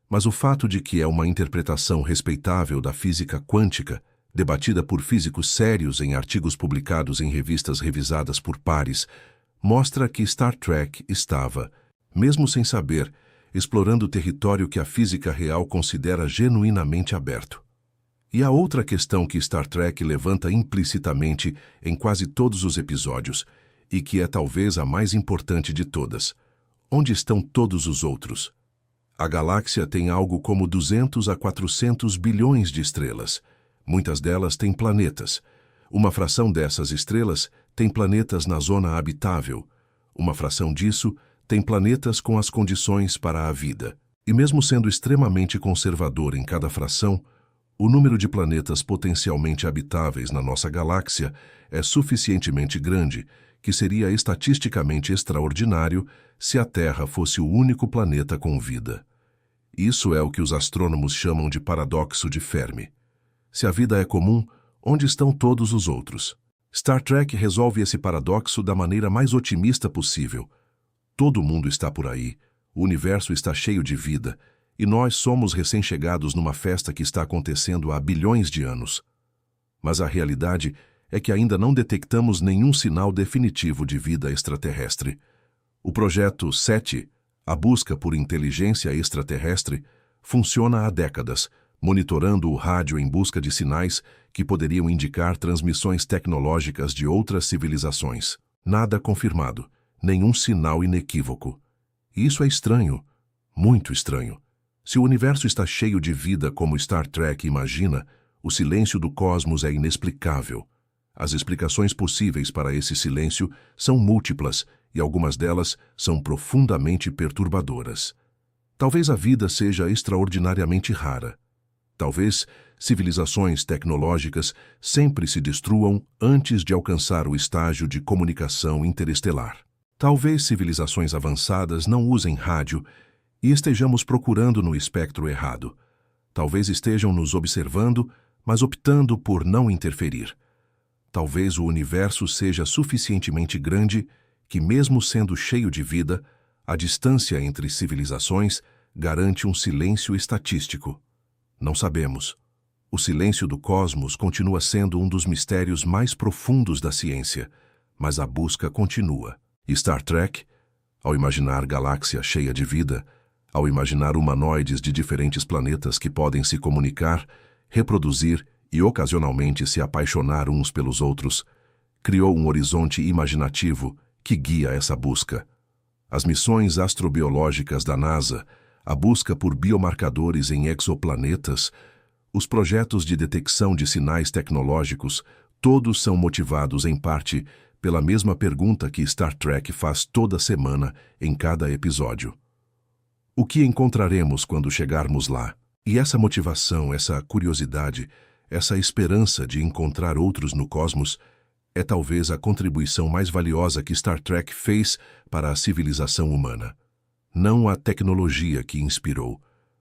Mas o fato de que é uma interpretação respeitável da física quântica, debatida por físicos sérios em artigos publicados em revistas revisadas por pares, mostra que Star Trek estava, mesmo sem saber, explorando o território que a física real considera genuinamente aberto. E a outra questão que Star Trek levanta implicitamente em quase todos os episódios, e que é talvez a mais importante de todas. Onde estão todos os outros? A galáxia tem algo como 200 a 400 bilhões de estrelas. Muitas delas têm planetas. Uma fração dessas estrelas tem planetas na zona habitável. Uma fração disso tem planetas com as condições para a vida. E mesmo sendo extremamente conservador em cada fração, o número de planetas potencialmente habitáveis na nossa galáxia é suficientemente grande que seria estatisticamente extraordinário se a Terra fosse o único planeta com vida. Isso é o que os astrônomos chamam de paradoxo de Fermi. Se a vida é comum, onde estão todos os outros? Star Trek resolve esse paradoxo da maneira mais otimista possível. Todo mundo está por aí, o universo está cheio de vida, e nós somos recém-chegados numa festa que está acontecendo há bilhões de anos. Mas a realidade é que ainda não detectamos nenhum sinal definitivo de vida extraterrestre. O projeto SETI, a busca por inteligência extraterrestre, funciona há décadas, monitorando o rádio em busca de sinais que poderiam indicar transmissões tecnológicas de outras civilizações. Nada confirmado, nenhum sinal inequívoco. E isso é estranho, muito estranho. Se o universo está cheio de vida como Star Trek imagina, o silêncio do cosmos é inexplicável. As explicações possíveis para esse silêncio são múltiplas e algumas delas são profundamente perturbadoras. Talvez a vida seja extraordinariamente rara. Talvez civilizações tecnológicas sempre se destruam antes de alcançar o estágio de comunicação interestelar. Talvez civilizações avançadas não usem rádio e estejamos procurando no espectro errado. Talvez estejam nos observando, mas optando por não interferir. Talvez o universo seja suficientemente grande que, mesmo sendo cheio de vida, a distância entre civilizações garante um silêncio estatístico. Não sabemos. O silêncio do cosmos continua sendo um dos mistérios mais profundos da ciência, mas a busca continua. Star Trek, ao imaginar galáxia cheia de vida, ao imaginar humanoides de diferentes planetas que podem se comunicar, reproduzir e ocasionalmente se apaixonar uns pelos outros, criou um horizonte imaginativo que guia essa busca. As missões astrobiológicas da NASA, a busca por biomarcadores em exoplanetas, os projetos de detecção de sinais tecnológicos, todos são motivados em parte pela mesma pergunta que Star Trek faz toda semana em cada episódio. O que encontraremos quando chegarmos lá? E essa motivação, essa curiosidade, essa esperança de encontrar outros no cosmos é talvez a contribuição mais valiosa que Star Trek fez para a civilização humana. Não a tecnologia que inspirou,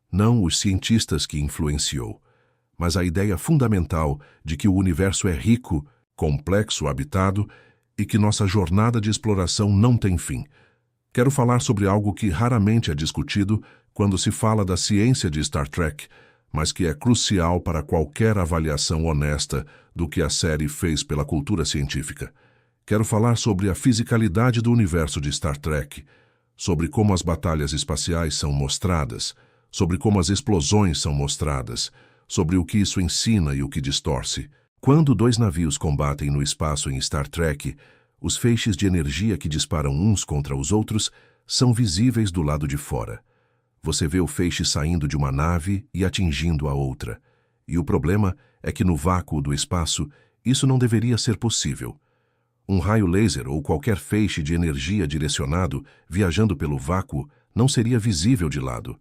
não os cientistas que influenciou, mas a ideia fundamental de que o universo é rico, complexo, habitado e que nossa jornada de exploração não tem fim. Quero falar sobre algo que raramente é discutido quando se fala da ciência de Star Trek, mas que é crucial para qualquer avaliação honesta do que a série fez pela cultura científica. Quero falar sobre a fisicalidade do universo de Star Trek, sobre como as batalhas espaciais são mostradas, sobre como as explosões são mostradas, sobre o que isso ensina e o que distorce. Quando dois navios combatem no espaço em Star Trek, os feixes de energia que disparam uns contra os outros são visíveis do lado de fora. Você vê o feixe saindo de uma nave e atingindo a outra. E o problema é que no vácuo do espaço, isso não deveria ser possível. Um raio laser ou qualquer feixe de energia direcionado viajando pelo vácuo não seria visível de lado.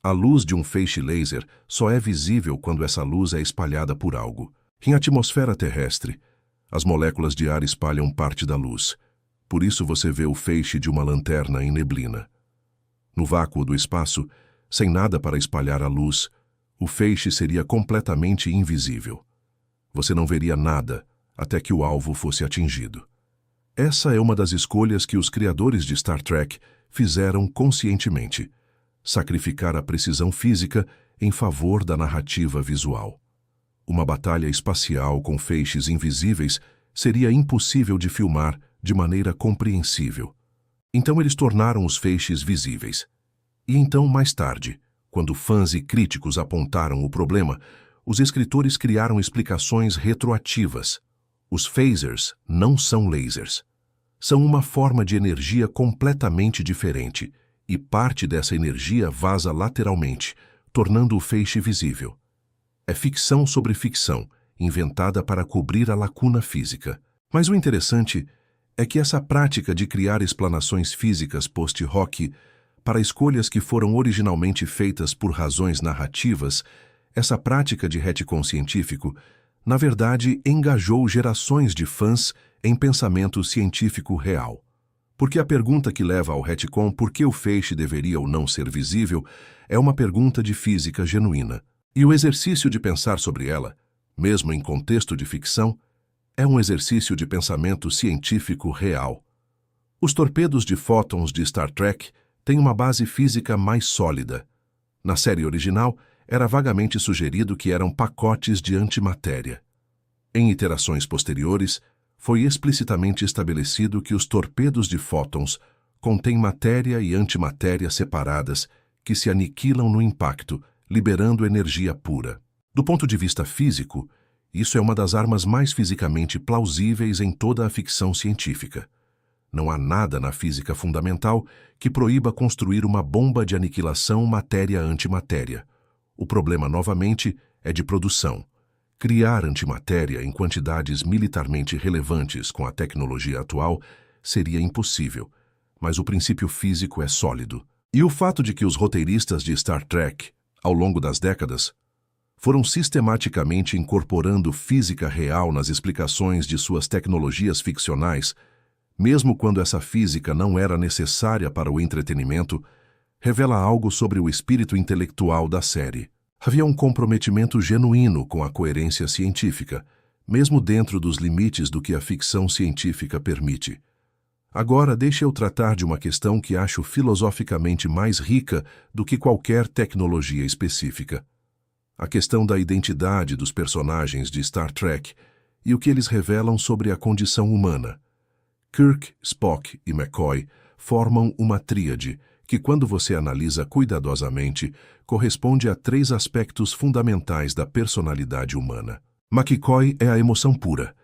A luz de um feixe laser só é visível quando essa luz é espalhada por algo. Em atmosfera terrestre, as moléculas de ar espalham parte da luz. Por isso você vê o feixe de uma lanterna em neblina. No vácuo do espaço, sem nada para espalhar a luz, o feixe seria completamente invisível. Você não veria nada até que o alvo fosse atingido. Essa é uma das escolhas que os criadores de Star Trek fizeram conscientemente: sacrificar a precisão física em favor da narrativa visual. Uma batalha espacial com feixes invisíveis seria impossível de filmar de maneira compreensível. Então eles tornaram os feixes visíveis. E então, mais tarde, quando fãs e críticos apontaram o problema, os escritores criaram explicações retroativas. Os phasers não são lasers. são uma forma de energia completamente diferente, e parte dessa energia vaza lateralmente, tornando o feixe visível. É ficção sobre ficção, inventada para cobrir a lacuna física. Mas o interessante é que essa prática de criar explanações físicas post-hoc para escolhas que foram originalmente feitas por razões narrativas, essa prática de retcon científico, na verdade, engajou gerações de fãs em pensamento científico real. Porque a pergunta que leva ao retcon por que o feixe deveria ou não ser visível é uma pergunta de física genuína. E o exercício de pensar sobre ela, mesmo em contexto de ficção, é um exercício de pensamento científico real. Os torpedos de fótons de Star Trek têm uma base física mais sólida. Na série original, era vagamente sugerido que eram pacotes de antimatéria. Em iterações posteriores, foi explicitamente estabelecido que os torpedos de fótons contêm matéria e antimatéria separadas que se aniquilam no impacto, liberando energia pura. Do ponto de vista físico, isso é uma das armas mais fisicamente plausíveis em toda a ficção científica. Não há nada na física fundamental que proíba construir uma bomba de aniquilação matéria-antimatéria. O problema, novamente, é de produção. Criar antimatéria em quantidades militarmente relevantes com a tecnologia atual seria impossível, mas o princípio físico é sólido. E o fato de que os roteiristas de Star Trek, ao longo das décadas, foram sistematicamente incorporando física real nas explicações de suas tecnologias ficcionais, mesmo quando essa física não era necessária para o entretenimento, revela algo sobre o espírito intelectual da série. Havia um comprometimento genuíno com a coerência científica, mesmo dentro dos limites do que a ficção científica permite. Agora, deixe eu tratar de uma questão que acho filosoficamente mais rica do que qualquer tecnologia específica. A questão da identidade dos personagens de Star Trek e o que eles revelam sobre a condição humana. Kirk, Spock e McCoy formam uma tríade que, quando você analisa cuidadosamente, corresponde a 3 aspectos fundamentais da personalidade humana. McCoy é a emoção pura.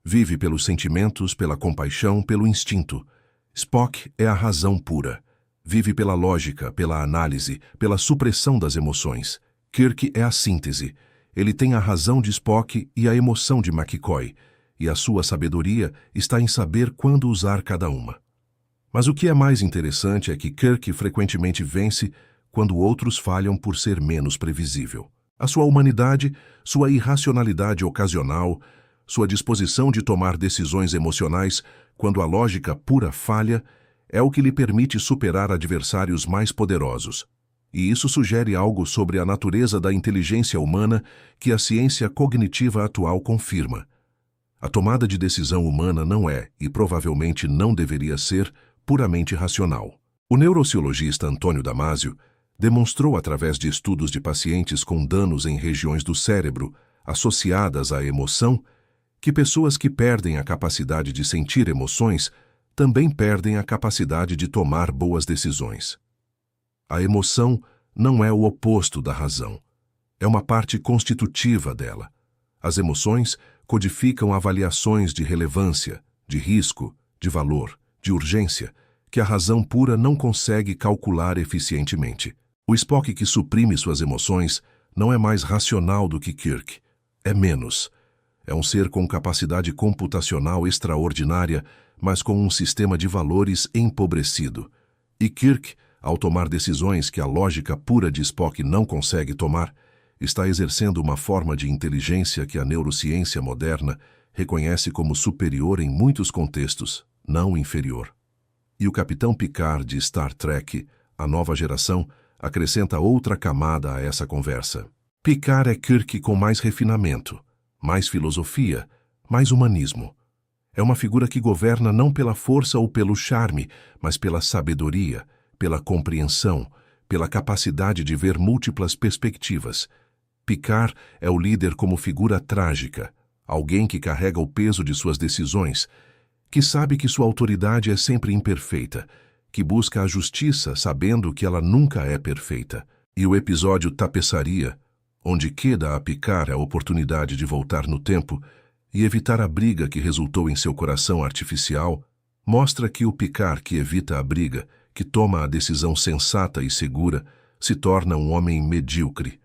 Vive pelos sentimentos, pela compaixão, pelo instinto. Spock é a razão pura. Vive pela lógica, pela análise, pela supressão das emoções. Kirk é a síntese. Ele tem a razão de Spock e a emoção de McCoy, e a sua sabedoria está em saber quando usar cada uma. Mas o que é mais interessante é que Kirk frequentemente vence quando outros falham por ser menos previsível. A sua humanidade, sua irracionalidade ocasional, sua disposição de tomar decisões emocionais quando a lógica pura falha, é o que lhe permite superar adversários mais poderosos. E isso sugere algo sobre a natureza da inteligência humana que a ciência cognitiva atual confirma. A tomada de decisão humana não é, e provavelmente não deveria ser, puramente racional. O neurociologista Antônio Damasio demonstrou através de estudos de pacientes com danos em regiões do cérebro associadas à emoção que pessoas que perdem a capacidade de sentir emoções também perdem a capacidade de tomar boas decisões. A emoção não é o oposto da razão. É uma parte constitutiva dela. As emoções codificam avaliações de relevância, de risco, de valor, de urgência, que a razão pura não consegue calcular eficientemente. O Spock que suprime suas emoções não é mais racional do que Kirk. É menos. É um ser com capacidade computacional extraordinária, mas com um sistema de valores empobrecido. E Kirk, ao tomar decisões que a lógica pura de Spock não consegue tomar, está exercendo uma forma de inteligência que a neurociência moderna reconhece como superior em muitos contextos, não inferior. E o Capitão Picard de Star Trek, a nova geração, acrescenta outra camada a essa conversa. Picard é Kirk com mais refinamento, mais filosofia, mais humanismo. É uma figura que governa não pela força ou pelo charme, mas pela sabedoria, pela compreensão, pela capacidade de ver múltiplas perspectivas. Picard é o líder como figura trágica, alguém que carrega o peso de suas decisões, que sabe que sua autoridade é sempre imperfeita, que busca a justiça sabendo que ela nunca é perfeita. E o episódio Tapeçaria, onde queda a Picard a oportunidade de voltar no tempo e evitar a briga que resultou em seu coração artificial, mostra que o Picard que evita a briga, que toma a decisão sensata e segura, se torna um homem medíocre.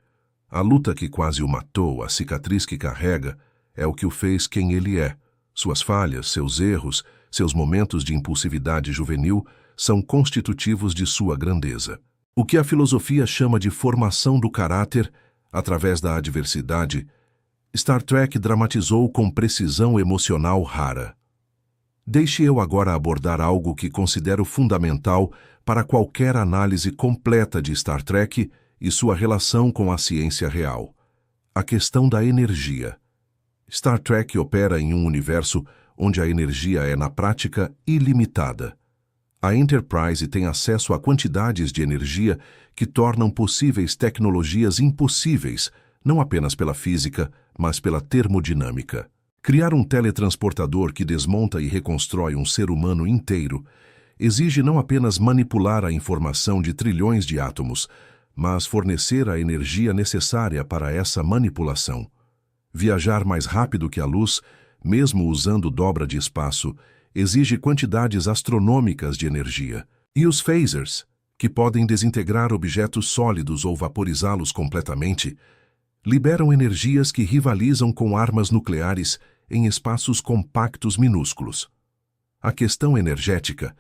A luta que quase o matou, a cicatriz que carrega, é o que o fez quem ele é. Suas falhas, seus erros, seus momentos de impulsividade juvenil são constitutivos de sua grandeza. O que a filosofia chama de formação do caráter, através da adversidade, Star Trek dramatizou com precisão emocional rara. Deixe eu agora abordar algo que considero fundamental para qualquer análise completa de Star Trek e sua relação com a ciência real: a questão da energia. Star Trek opera em um universo onde a energia é, na prática, ilimitada. A Enterprise tem acesso a quantidades de energia que tornam possíveis tecnologias impossíveis, não apenas pela física, mas pela termodinâmica. Criar um teletransportador que desmonta e reconstrói um ser humano inteiro exige não apenas manipular a informação de trilhões de átomos, mas fornecer a energia necessária para essa manipulação. Viajar mais rápido que a luz, mesmo usando dobra de espaço, exige quantidades astronômicas de energia. E os phasers, que podem desintegrar objetos sólidos ou vaporizá-los completamente, liberam energias que rivalizam com armas nucleares em espaços compactos minúsculos. A questão energética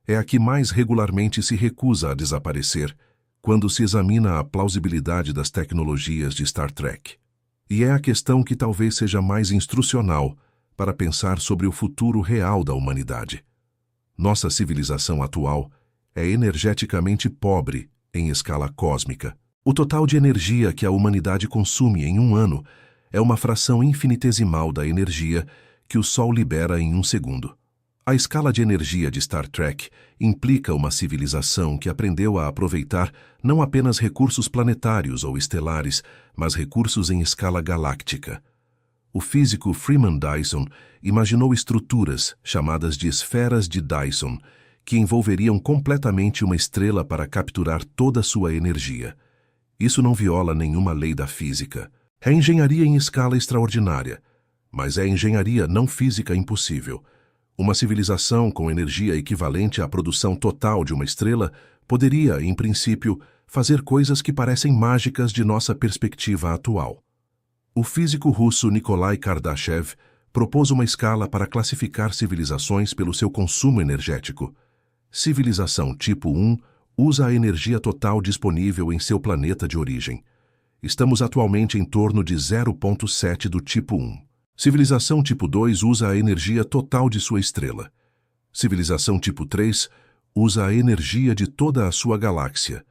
é a que mais regularmente se recusa a desaparecer quando se examina a plausibilidade das tecnologias de Star Trek. E é a questão que talvez seja mais instrucional para pensar sobre o futuro real da humanidade. Nossa civilização atual é energeticamente pobre em escala cósmica. O total de energia que a humanidade consome em um ano é uma fração infinitesimal da energia que o Sol libera em um segundo. A escala de energia de Star Trek implica uma civilização que aprendeu a aproveitar não apenas recursos planetários ou estelares, mas recursos em escala galáctica. O físico Freeman Dyson imaginou estruturas, chamadas de esferas de Dyson, que envolveriam completamente uma estrela para capturar toda a sua energia. Isso não viola nenhuma lei da física. É engenharia em escala extraordinária, mas é engenharia não física impossível. Uma civilização com energia equivalente à produção total de uma estrela poderia, em princípio, fazer coisas que parecem mágicas de nossa perspectiva atual. O físico russo Nikolai Kardashev propôs uma escala para classificar civilizações pelo seu consumo energético. Civilização tipo 1 usa a energia total disponível em seu planeta de origem. Estamos atualmente em torno de 0,7 do tipo 1. Civilização tipo 2 usa a energia total de sua estrela. Civilização tipo 3 usa a energia de toda a sua galáxia.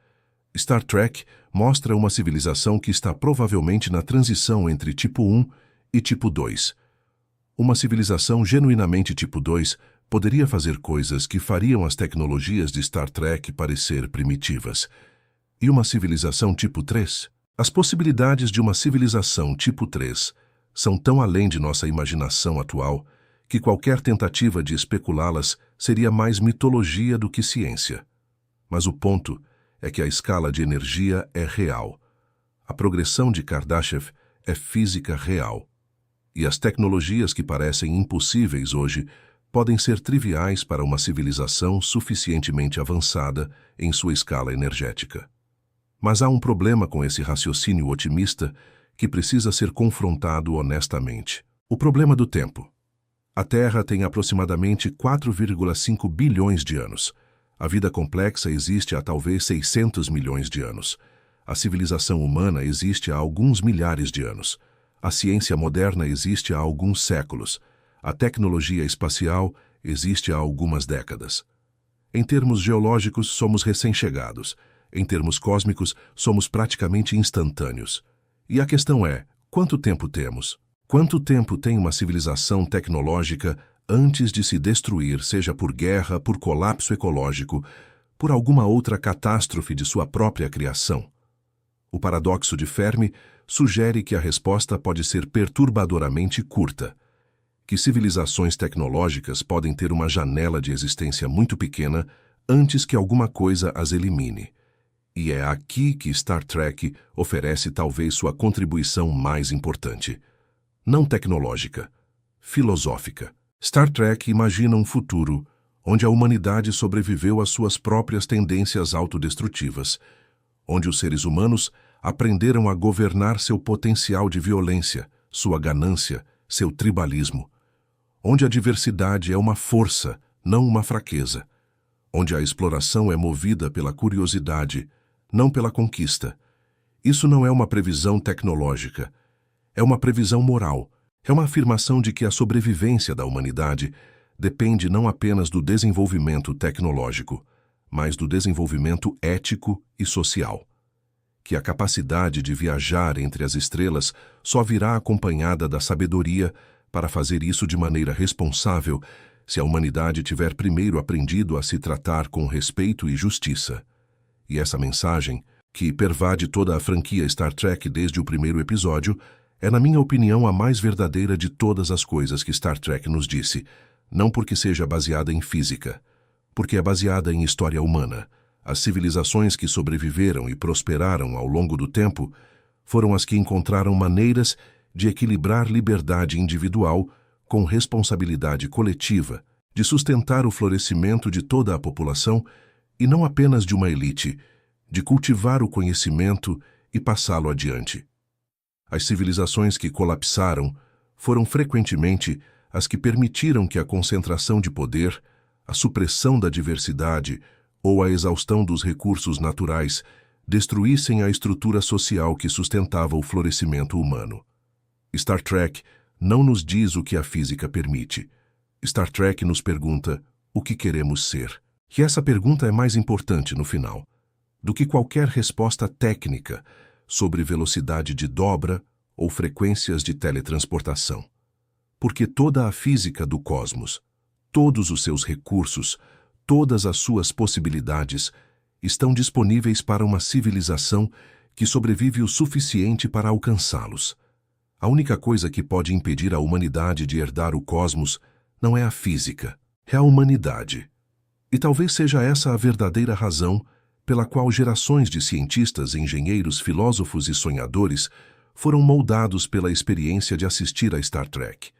Star Trek mostra uma civilização que está provavelmente na transição entre tipo 1 e tipo 2. Uma civilização genuinamente tipo 2 poderia fazer coisas que fariam as tecnologias de Star Trek parecer primitivas. E uma civilização tipo 3? As possibilidades de uma civilização tipo 3 são tão além de nossa imaginação atual que qualquer tentativa de especulá-las seria mais mitologia do que ciência. Mas o ponto é que a escala de energia é real. A progressão de Kardashev é física real. E as tecnologias que parecem impossíveis hoje podem ser triviais para uma civilização suficientemente avançada em sua escala energética. Mas há um problema com esse raciocínio otimista que precisa ser confrontado honestamente. O problema do tempo. A Terra tem aproximadamente 4,5 bilhões de anos. A vida complexa existe há talvez 600 milhões de anos. A civilização humana existe há alguns milhares de anos. A ciência moderna existe há alguns séculos. A tecnologia espacial existe há algumas décadas. Em termos geológicos, somos recém-chegados. Em termos cósmicos, somos praticamente instantâneos. E a questão é, quanto tempo temos? Quanto tempo tem uma civilização tecnológica antes de se destruir, seja por guerra, por colapso ecológico, por alguma outra catástrofe de sua própria criação? O paradoxo de Fermi sugere que a resposta pode ser perturbadoramente curta, que civilizações tecnológicas podem ter uma janela de existência muito pequena antes que alguma coisa as elimine. E é aqui que Star Trek oferece talvez sua contribuição mais importante. Não tecnológica, filosófica. Star Trek imagina um futuro onde a humanidade sobreviveu às suas próprias tendências autodestrutivas, onde os seres humanos aprenderam a governar seu potencial de violência, sua ganância, seu tribalismo, onde a diversidade é uma força, não uma fraqueza, onde a exploração é movida pela curiosidade, não pela conquista. Isso não é uma previsão tecnológica, é uma previsão moral, é uma afirmação de que a sobrevivência da humanidade depende não apenas do desenvolvimento tecnológico, mas do desenvolvimento ético e social. Que a capacidade de viajar entre as estrelas só virá acompanhada da sabedoria para fazer isso de maneira responsável se a humanidade tiver primeiro aprendido a se tratar com respeito e justiça. E essa mensagem, que pervade toda a franquia Star Trek desde o primeiro episódio, é, na minha opinião, a mais verdadeira de todas as coisas que Star Trek nos disse, não porque seja baseada em física, porque é baseada em história humana. As civilizações que sobreviveram e prosperaram ao longo do tempo foram as que encontraram maneiras de equilibrar liberdade individual com responsabilidade coletiva, de sustentar o florescimento de toda a população e não apenas de uma elite, de cultivar o conhecimento e passá-lo adiante. As civilizações que colapsaram foram frequentemente as que permitiram que a concentração de poder, a supressão da diversidade ou a exaustão dos recursos naturais destruíssem a estrutura social que sustentava o florescimento humano. Star Trek não nos diz o que a física permite. Star Trek nos pergunta o que queremos ser. E essa pergunta é mais importante, no final, do que qualquer resposta técnica sobre velocidade de dobra ou frequências de teletransportação. Porque toda a física do cosmos, todos os seus recursos, todas as suas possibilidades estão disponíveis para uma civilização que sobrevive o suficiente para alcançá-los. A única coisa que pode impedir a humanidade de herdar o cosmos não é a física, é a humanidade. E talvez seja essa a verdadeira razão pela qual gerações de cientistas, engenheiros, filósofos e sonhadores foram moldados pela experiência de assistir a Star Trek.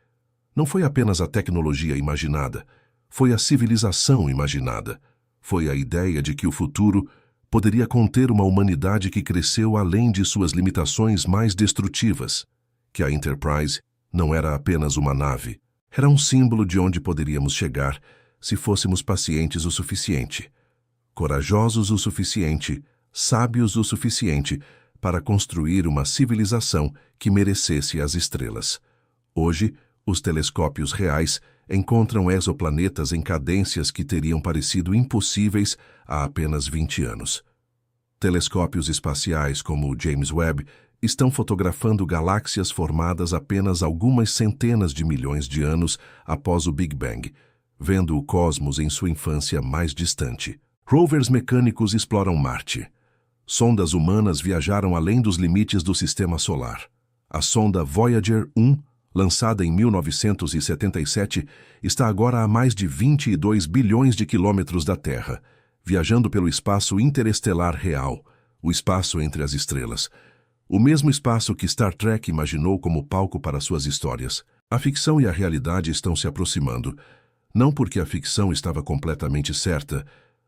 Não foi apenas a tecnologia imaginada, foi a civilização imaginada. Foi a ideia de que o futuro poderia conter uma humanidade que cresceu além de suas limitações mais destrutivas, que a Enterprise não era apenas uma nave, era um símbolo de onde poderíamos chegar se fôssemos pacientes o suficiente, corajosos o suficiente, sábios o suficiente para construir uma civilização que merecesse as estrelas. Hoje, os telescópios reais encontram exoplanetas em cadências que teriam parecido impossíveis há apenas 20 anos. Telescópios espaciais como o James Webb estão fotografando galáxias formadas apenas algumas centenas de milhões de anos após o Big Bang, vendo o cosmos em sua infância mais distante. Rovers mecânicos exploram Marte. Sondas humanas viajaram além dos limites do Sistema Solar. A sonda Voyager 1, lançada em 1977, está agora a mais de 22 bilhões de quilômetros da Terra, viajando pelo espaço interestelar real, o espaço entre as estrelas. O mesmo espaço que Star Trek imaginou como palco para suas histórias. A ficção e a realidade estão se aproximando, não porque a ficção estava completamente certa,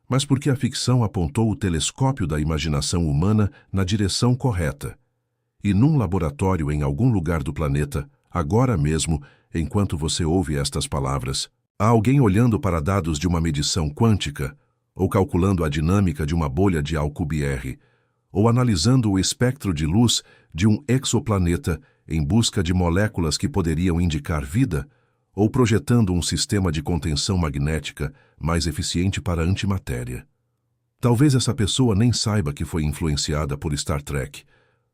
mas porque a ficção apontou o telescópio da imaginação humana na direção correta. E num laboratório em algum lugar do planeta, agora mesmo, enquanto você ouve estas palavras, há alguém olhando para dados de uma medição quântica, ou calculando a dinâmica de uma bolha de Alcubierre, ou analisando o espectro de luz de um exoplaneta em busca de moléculas que poderiam indicar vida, ou projetando um sistema de contenção magnética mais eficiente para a antimatéria. Talvez essa pessoa nem saiba que foi influenciada por Star Trek.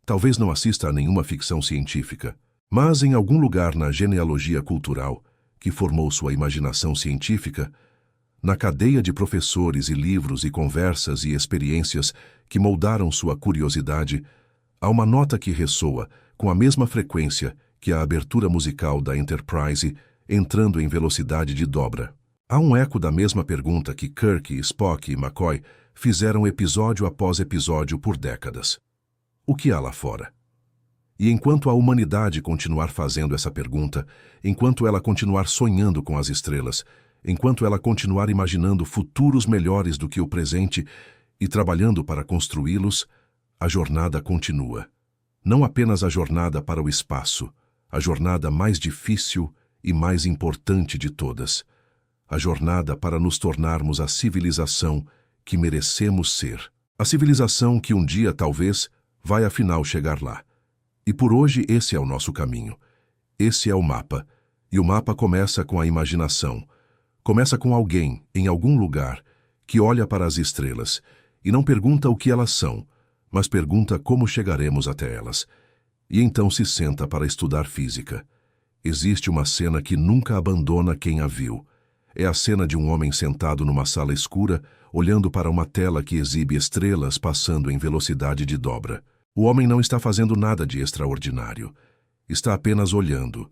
Talvez não assista a nenhuma ficção científica. Mas em algum lugar na genealogia cultural, que formou sua imaginação científica, na cadeia de professores e livros e conversas e experiências que moldaram sua curiosidade, há uma nota que ressoa com a mesma frequência que a abertura musical da Enterprise entrando em velocidade de dobra. Há um eco da mesma pergunta que Kirk, Spock e McCoy fizeram episódio após episódio por décadas. O que há lá fora? E enquanto a humanidade continuar fazendo essa pergunta, enquanto ela continuar sonhando com as estrelas, enquanto ela continuar imaginando futuros melhores do que o presente e trabalhando para construí-los, a jornada continua. Não apenas a jornada para o espaço, a jornada mais difícil e mais importante de todas. A jornada para nos tornarmos a civilização que merecemos ser. A civilização que um dia, talvez, vai afinal chegar lá. E por hoje esse é o nosso caminho. Esse é o mapa. E o mapa começa com a imaginação. Começa com alguém, em algum lugar, que olha para as estrelas e não pergunta o que elas são, mas pergunta como chegaremos até elas. E então se senta para estudar física. Existe uma cena que nunca abandona quem a viu. É a cena de um homem sentado numa sala escura, olhando para uma tela que exibe estrelas passando em velocidade de dobra. O homem não está fazendo nada de extraordinário. Está apenas olhando.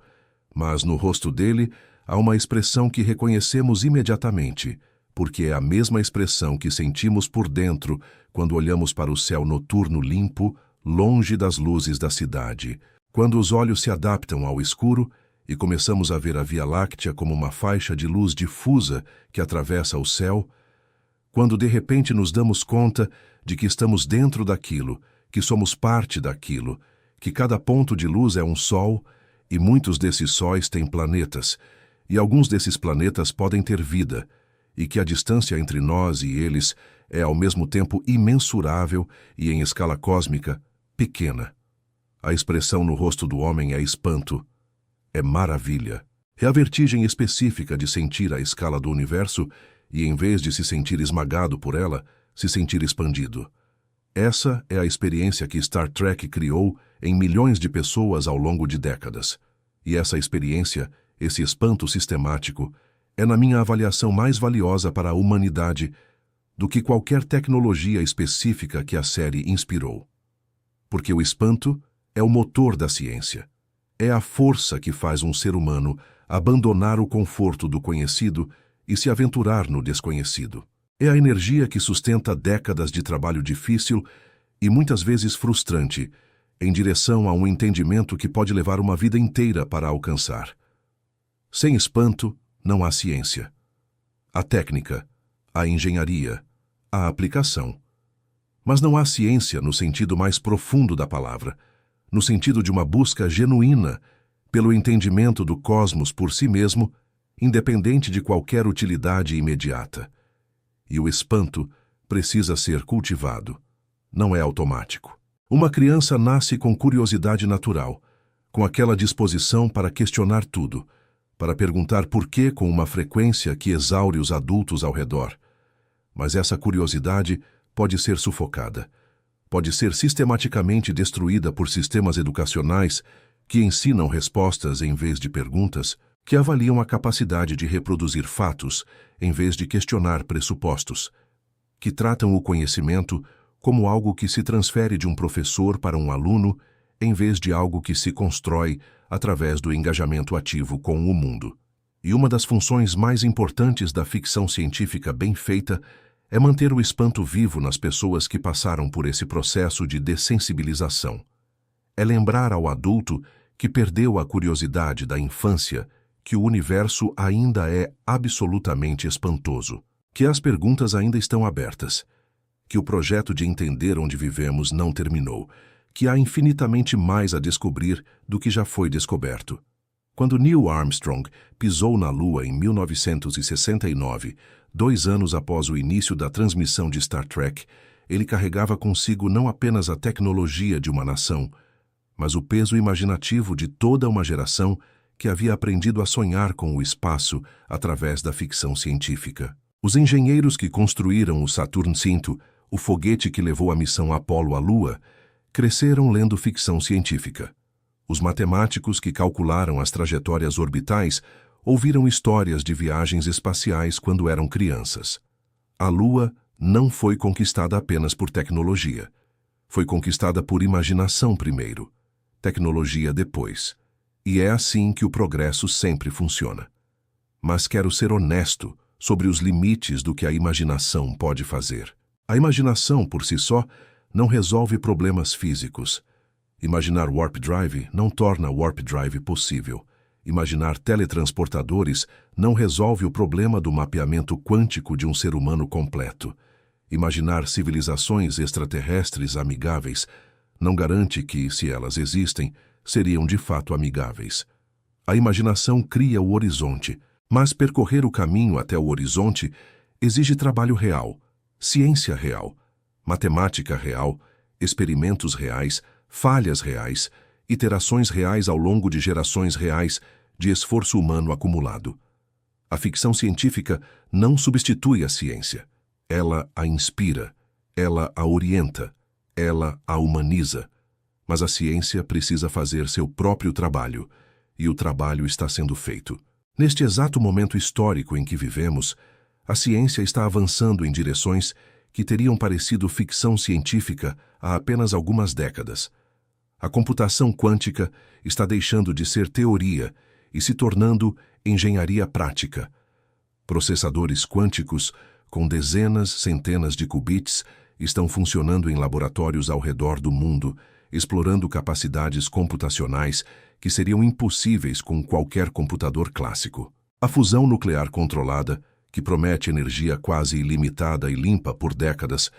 Mas no rosto dele há uma expressão que reconhecemos imediatamente, porque é a mesma expressão que sentimos por dentro quando olhamos para o céu noturno limpo, longe das luzes da cidade. Quando os olhos se adaptam ao escuro e começamos a ver a Via Láctea como uma faixa de luz difusa que atravessa o céu, quando de repente nos damos conta de que estamos dentro daquilo, que somos parte daquilo, que cada ponto de luz é um sol, e muitos desses sóis têm planetas, e alguns desses planetas podem ter vida, e que a distância entre nós e eles é ao mesmo tempo imensurável e, em escala cósmica, pequena. A expressão no rosto do homem é espanto, é maravilha. É a vertigem específica de sentir a escala do universo e, em vez de se sentir esmagado por ela, se sentir expandido. Essa é a experiência que Star Trek criou em milhões de pessoas ao longo de décadas. E essa experiência, esse espanto sistemático, é, na minha avaliação, mais valiosa para a humanidade do que qualquer tecnologia específica que a série inspirou. Porque o espanto é o motor da ciência. É a força que faz um ser humano abandonar o conforto do conhecido e se aventurar no desconhecido. É a energia que sustenta décadas de trabalho difícil e muitas vezes frustrante, em direção a um entendimento que pode levar uma vida inteira para alcançar. Sem espanto, não há ciência. A técnica, a engenharia, a aplicação. Mas não há ciência no sentido mais profundo da palavra, no sentido de uma busca genuína pelo entendimento do cosmos por si mesmo, independente de qualquer utilidade imediata. E o espanto precisa ser cultivado. Não é automático. Uma criança nasce com curiosidade natural, com aquela disposição para questionar tudo, para perguntar por quê com uma frequência que exaure os adultos ao redor. Mas essa curiosidade pode ser sufocada. Pode ser sistematicamente destruída por sistemas educacionais que ensinam respostas em vez de perguntas, que avaliam a capacidade de reproduzir fatos em vez de questionar pressupostos, que tratam o conhecimento como algo que se transfere de um professor para um aluno em vez de algo que se constrói através do engajamento ativo com o mundo. E uma das funções mais importantes da ficção científica bem feita é manter o espanto vivo nas pessoas que passaram por esse processo de dessensibilização. É lembrar ao adulto que perdeu a curiosidade da infância que o universo ainda é absolutamente espantoso, que as perguntas ainda estão abertas, que o projeto de entender onde vivemos não terminou, que há infinitamente mais a descobrir do que já foi descoberto. Quando Neil Armstrong pisou na Lua em 1969, 2 anos após o início da transmissão de Star Trek, ele carregava consigo não apenas a tecnologia de uma nação, mas o peso imaginativo de toda uma geração que havia aprendido a sonhar com o espaço através da ficção científica. Os engenheiros que construíram o Saturn V, o foguete que levou a missão Apollo à Lua, cresceram lendo ficção científica. Os matemáticos que calcularam as trajetórias orbitais ouviram histórias de viagens espaciais quando eram crianças. A Lua não foi conquistada apenas por tecnologia. Foi conquistada por imaginação primeiro, tecnologia depois. E é assim que o progresso sempre funciona. Mas quero ser honesto sobre os limites do que a imaginação pode fazer. A imaginação, por si só, não resolve problemas físicos. Imaginar warp drive não torna warp drive possível. Imaginar teletransportadores não resolve o problema do mapeamento quântico de um ser humano completo. Imaginar civilizações extraterrestres amigáveis não garante que, se elas existem, seriam de fato amigáveis. A imaginação cria o horizonte, mas percorrer o caminho até o horizonte exige trabalho real, ciência real, matemática real, experimentos reais, falhas reais, iterações reais ao longo de gerações reais de esforço humano acumulado. A ficção científica não substitui a ciência. Ela a inspira, ela a orienta, ela a humaniza. Mas a ciência precisa fazer seu próprio trabalho, e o trabalho está sendo feito. Neste exato momento histórico em que vivemos, a ciência está avançando em direções que teriam parecido ficção científica há apenas algumas décadas. A computação quântica está deixando de ser teoria e se tornando engenharia prática. Processadores quânticos com dezenas, centenas de qubits estão funcionando em laboratórios ao redor do mundo, explorando capacidades computacionais que seriam impossíveis com qualquer computador clássico. A fusão nuclear controlada, que promete energia quase ilimitada e limpa por décadas,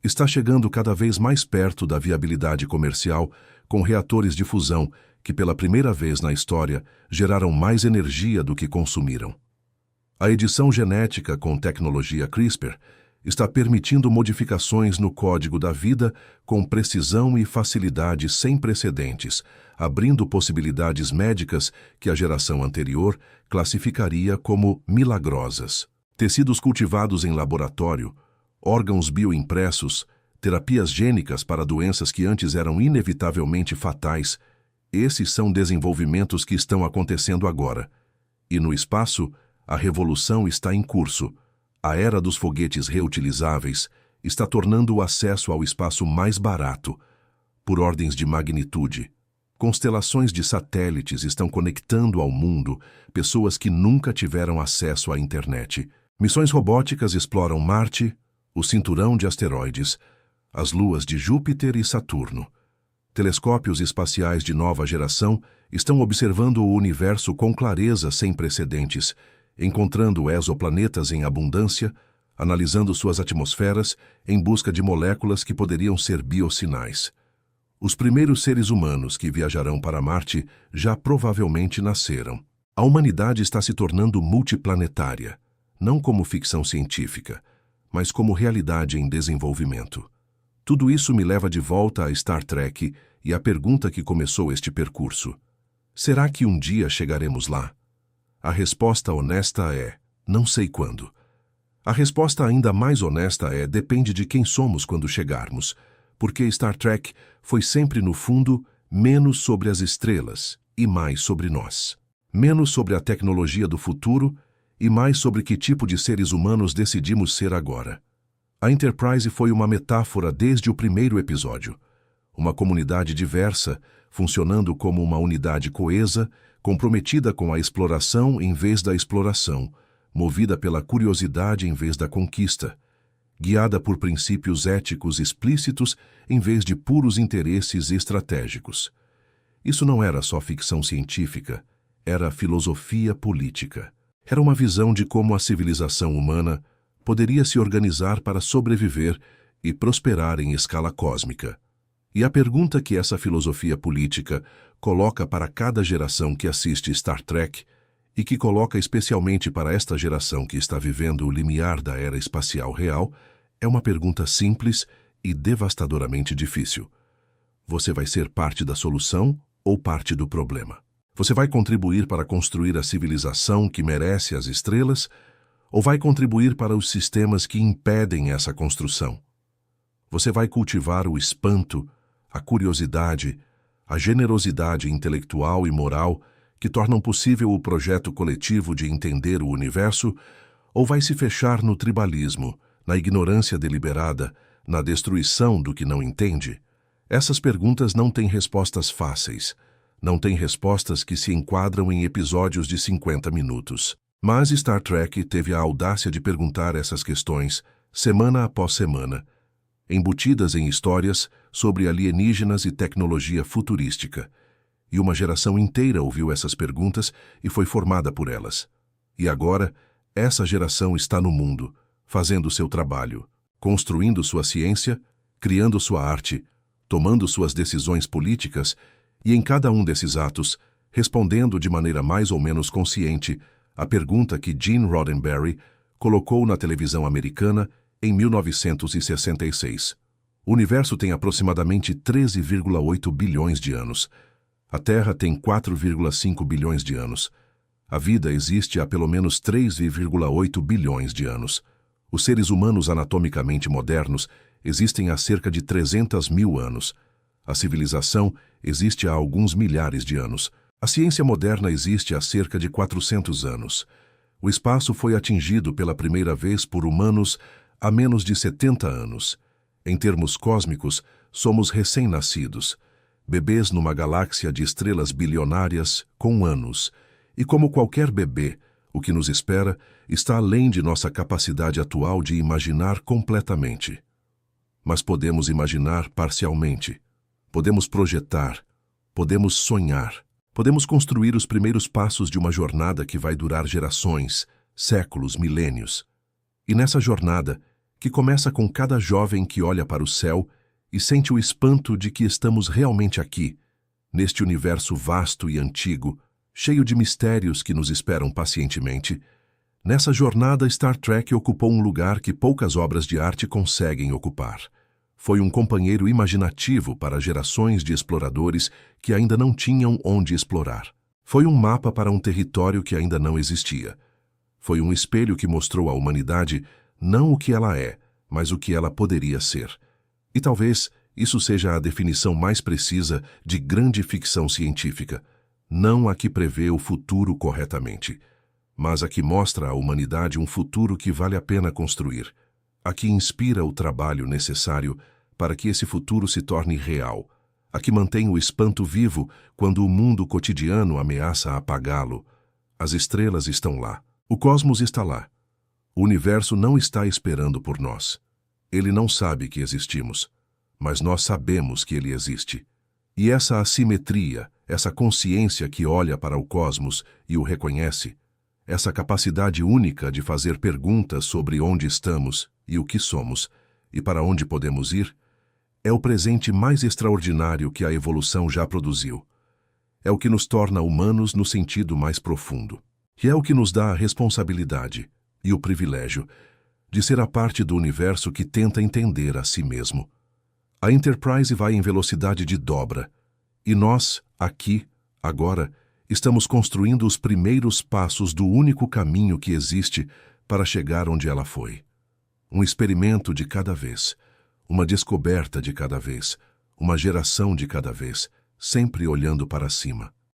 está chegando cada vez mais perto da viabilidade comercial com reatores de fusão que, pela primeira vez na história, geraram mais energia do que consumiram. A edição genética com tecnologia CRISPR está permitindo modificações no código da vida com precisão e facilidade sem precedentes, abrindo possibilidades médicas que a geração anterior classificaria como milagrosas. Tecidos cultivados em laboratório, órgãos bioimpressos, terapias gênicas para doenças que antes eram inevitavelmente fatais, esses são desenvolvimentos que estão acontecendo agora. E no espaço, a revolução está em curso. A era dos foguetes reutilizáveis está tornando o acesso ao espaço mais barato, por ordens de magnitude. Constelações de satélites estão conectando ao mundo pessoas que nunca tiveram acesso à internet. Missões robóticas exploram Marte, o cinturão de asteroides, as luas de Júpiter e Saturno. Telescópios espaciais de nova geração estão observando o universo com clareza sem precedentes, encontrando exoplanetas em abundância, analisando suas atmosferas em busca de moléculas que poderiam ser biosinais. Os primeiros seres humanos que viajarão para Marte já provavelmente nasceram. A humanidade está se tornando multiplanetária, não como ficção científica, mas como realidade em desenvolvimento. Tudo isso me leva de volta a Star Trek e à pergunta que começou este percurso. Será que um dia chegaremos lá? A resposta honesta é: não sei quando. A resposta ainda mais honesta é: depende de quem somos quando chegarmos, porque Star Trek foi sempre, no fundo, menos sobre as estrelas e mais sobre nós. Menos sobre a tecnologia do futuro e mais sobre que tipo de seres humanos decidimos ser agora. A Enterprise foi uma metáfora desde o primeiro episódio. Uma comunidade diversa, funcionando como uma unidade coesa, comprometida com a exploração em vez da exploração, movida pela curiosidade em vez da conquista, guiada por princípios éticos explícitos em vez de puros interesses estratégicos. Isso não era só ficção científica, era filosofia política. Era uma visão de como a civilização humana poderia se organizar para sobreviver e prosperar em escala cósmica. E a pergunta que essa filosofia política coloca para cada geração que assiste Star Trek e que coloca especialmente para esta geração que está vivendo o limiar da era espacial real é uma pergunta simples e devastadoramente difícil. Você vai ser parte da solução ou parte do problema? Você vai contribuir para construir a civilização que merece as estrelas ou vai contribuir para os sistemas que impedem essa construção? Você vai cultivar o espanto, a curiosidade, a generosidade intelectual e moral que tornam possível o projeto coletivo de entender o universo, ou vai se fechar no tribalismo, na ignorância deliberada, na destruição do que não entende? Essas perguntas não têm respostas fáceis, não têm respostas que se enquadram em episódios de 50 minutos. Mas Star Trek teve a audácia de perguntar essas questões, semana após semana, embutidas em histórias sobre alienígenas e tecnologia futurística. e uma geração inteira ouviu essas perguntas e foi formada por elas. E agora, essa geração está no mundo, fazendo seu trabalho, construindo sua ciência, criando sua arte, tomando suas decisões políticas e, em cada um desses atos, respondendo de maneira mais ou menos consciente a pergunta que Gene Roddenberry colocou na televisão americana em 1966. O universo tem aproximadamente 13,8 bilhões de anos. A Terra tem 4,5 bilhões de anos. A vida existe há pelo menos 3,8 bilhões de anos. Os seres humanos anatomicamente modernos existem há cerca de 300 mil anos. A civilização existe há alguns milhares de anos. A ciência moderna existe há cerca de 400 anos. O espaço foi atingido pela primeira vez por humanos há menos de 70 anos. Em termos cósmicos, somos recém-nascidos, bebês numa galáxia de estrelas bilionárias com anos. E como qualquer bebê, o que nos espera está além de nossa capacidade atual de imaginar completamente. Mas podemos imaginar parcialmente. Podemos projetar. Podemos sonhar. Podemos construir os primeiros passos de uma jornada que vai durar gerações, séculos, milênios. E nessa jornada, que começa com cada jovem que olha para o céu e sente o espanto de que estamos realmente aqui, neste universo vasto e antigo, cheio de mistérios que nos esperam pacientemente, nessa jornada Star Trek ocupou um lugar que poucas obras de arte conseguem ocupar. Foi um companheiro imaginativo para gerações de exploradores que ainda não tinham onde explorar. Foi um mapa para um território que ainda não existia. Foi um espelho que mostrou à humanidade não o que ela é, mas o que ela poderia ser. E talvez isso seja a definição mais precisa de grande ficção científica. Não a que prevê o futuro corretamente, mas a que mostra à humanidade um futuro que vale a pena construir. A que inspira o trabalho necessário para que esse futuro se torne real, a que mantém o espanto vivo quando o mundo cotidiano ameaça apagá-lo. As estrelas estão lá, o cosmos está lá. O universo não está esperando por nós. Ele não sabe que existimos, mas nós sabemos que ele existe. E essa assimetria, essa consciência que olha para o cosmos e o reconhece, essa capacidade única de fazer perguntas sobre onde estamos e o que somos e para onde podemos ir, é o presente mais extraordinário que a evolução já produziu. É o que nos torna humanos no sentido mais profundo. E é o que nos dá a responsabilidade e o privilégio de ser a parte do universo que tenta entender a si mesmo. A Enterprise vai em velocidade de dobra, e nós, aqui, agora, estamos construindo os primeiros passos do único caminho que existe para chegar onde ela foi. Um experimento de cada vez, uma descoberta de cada vez, uma geração de cada vez, sempre olhando para cima.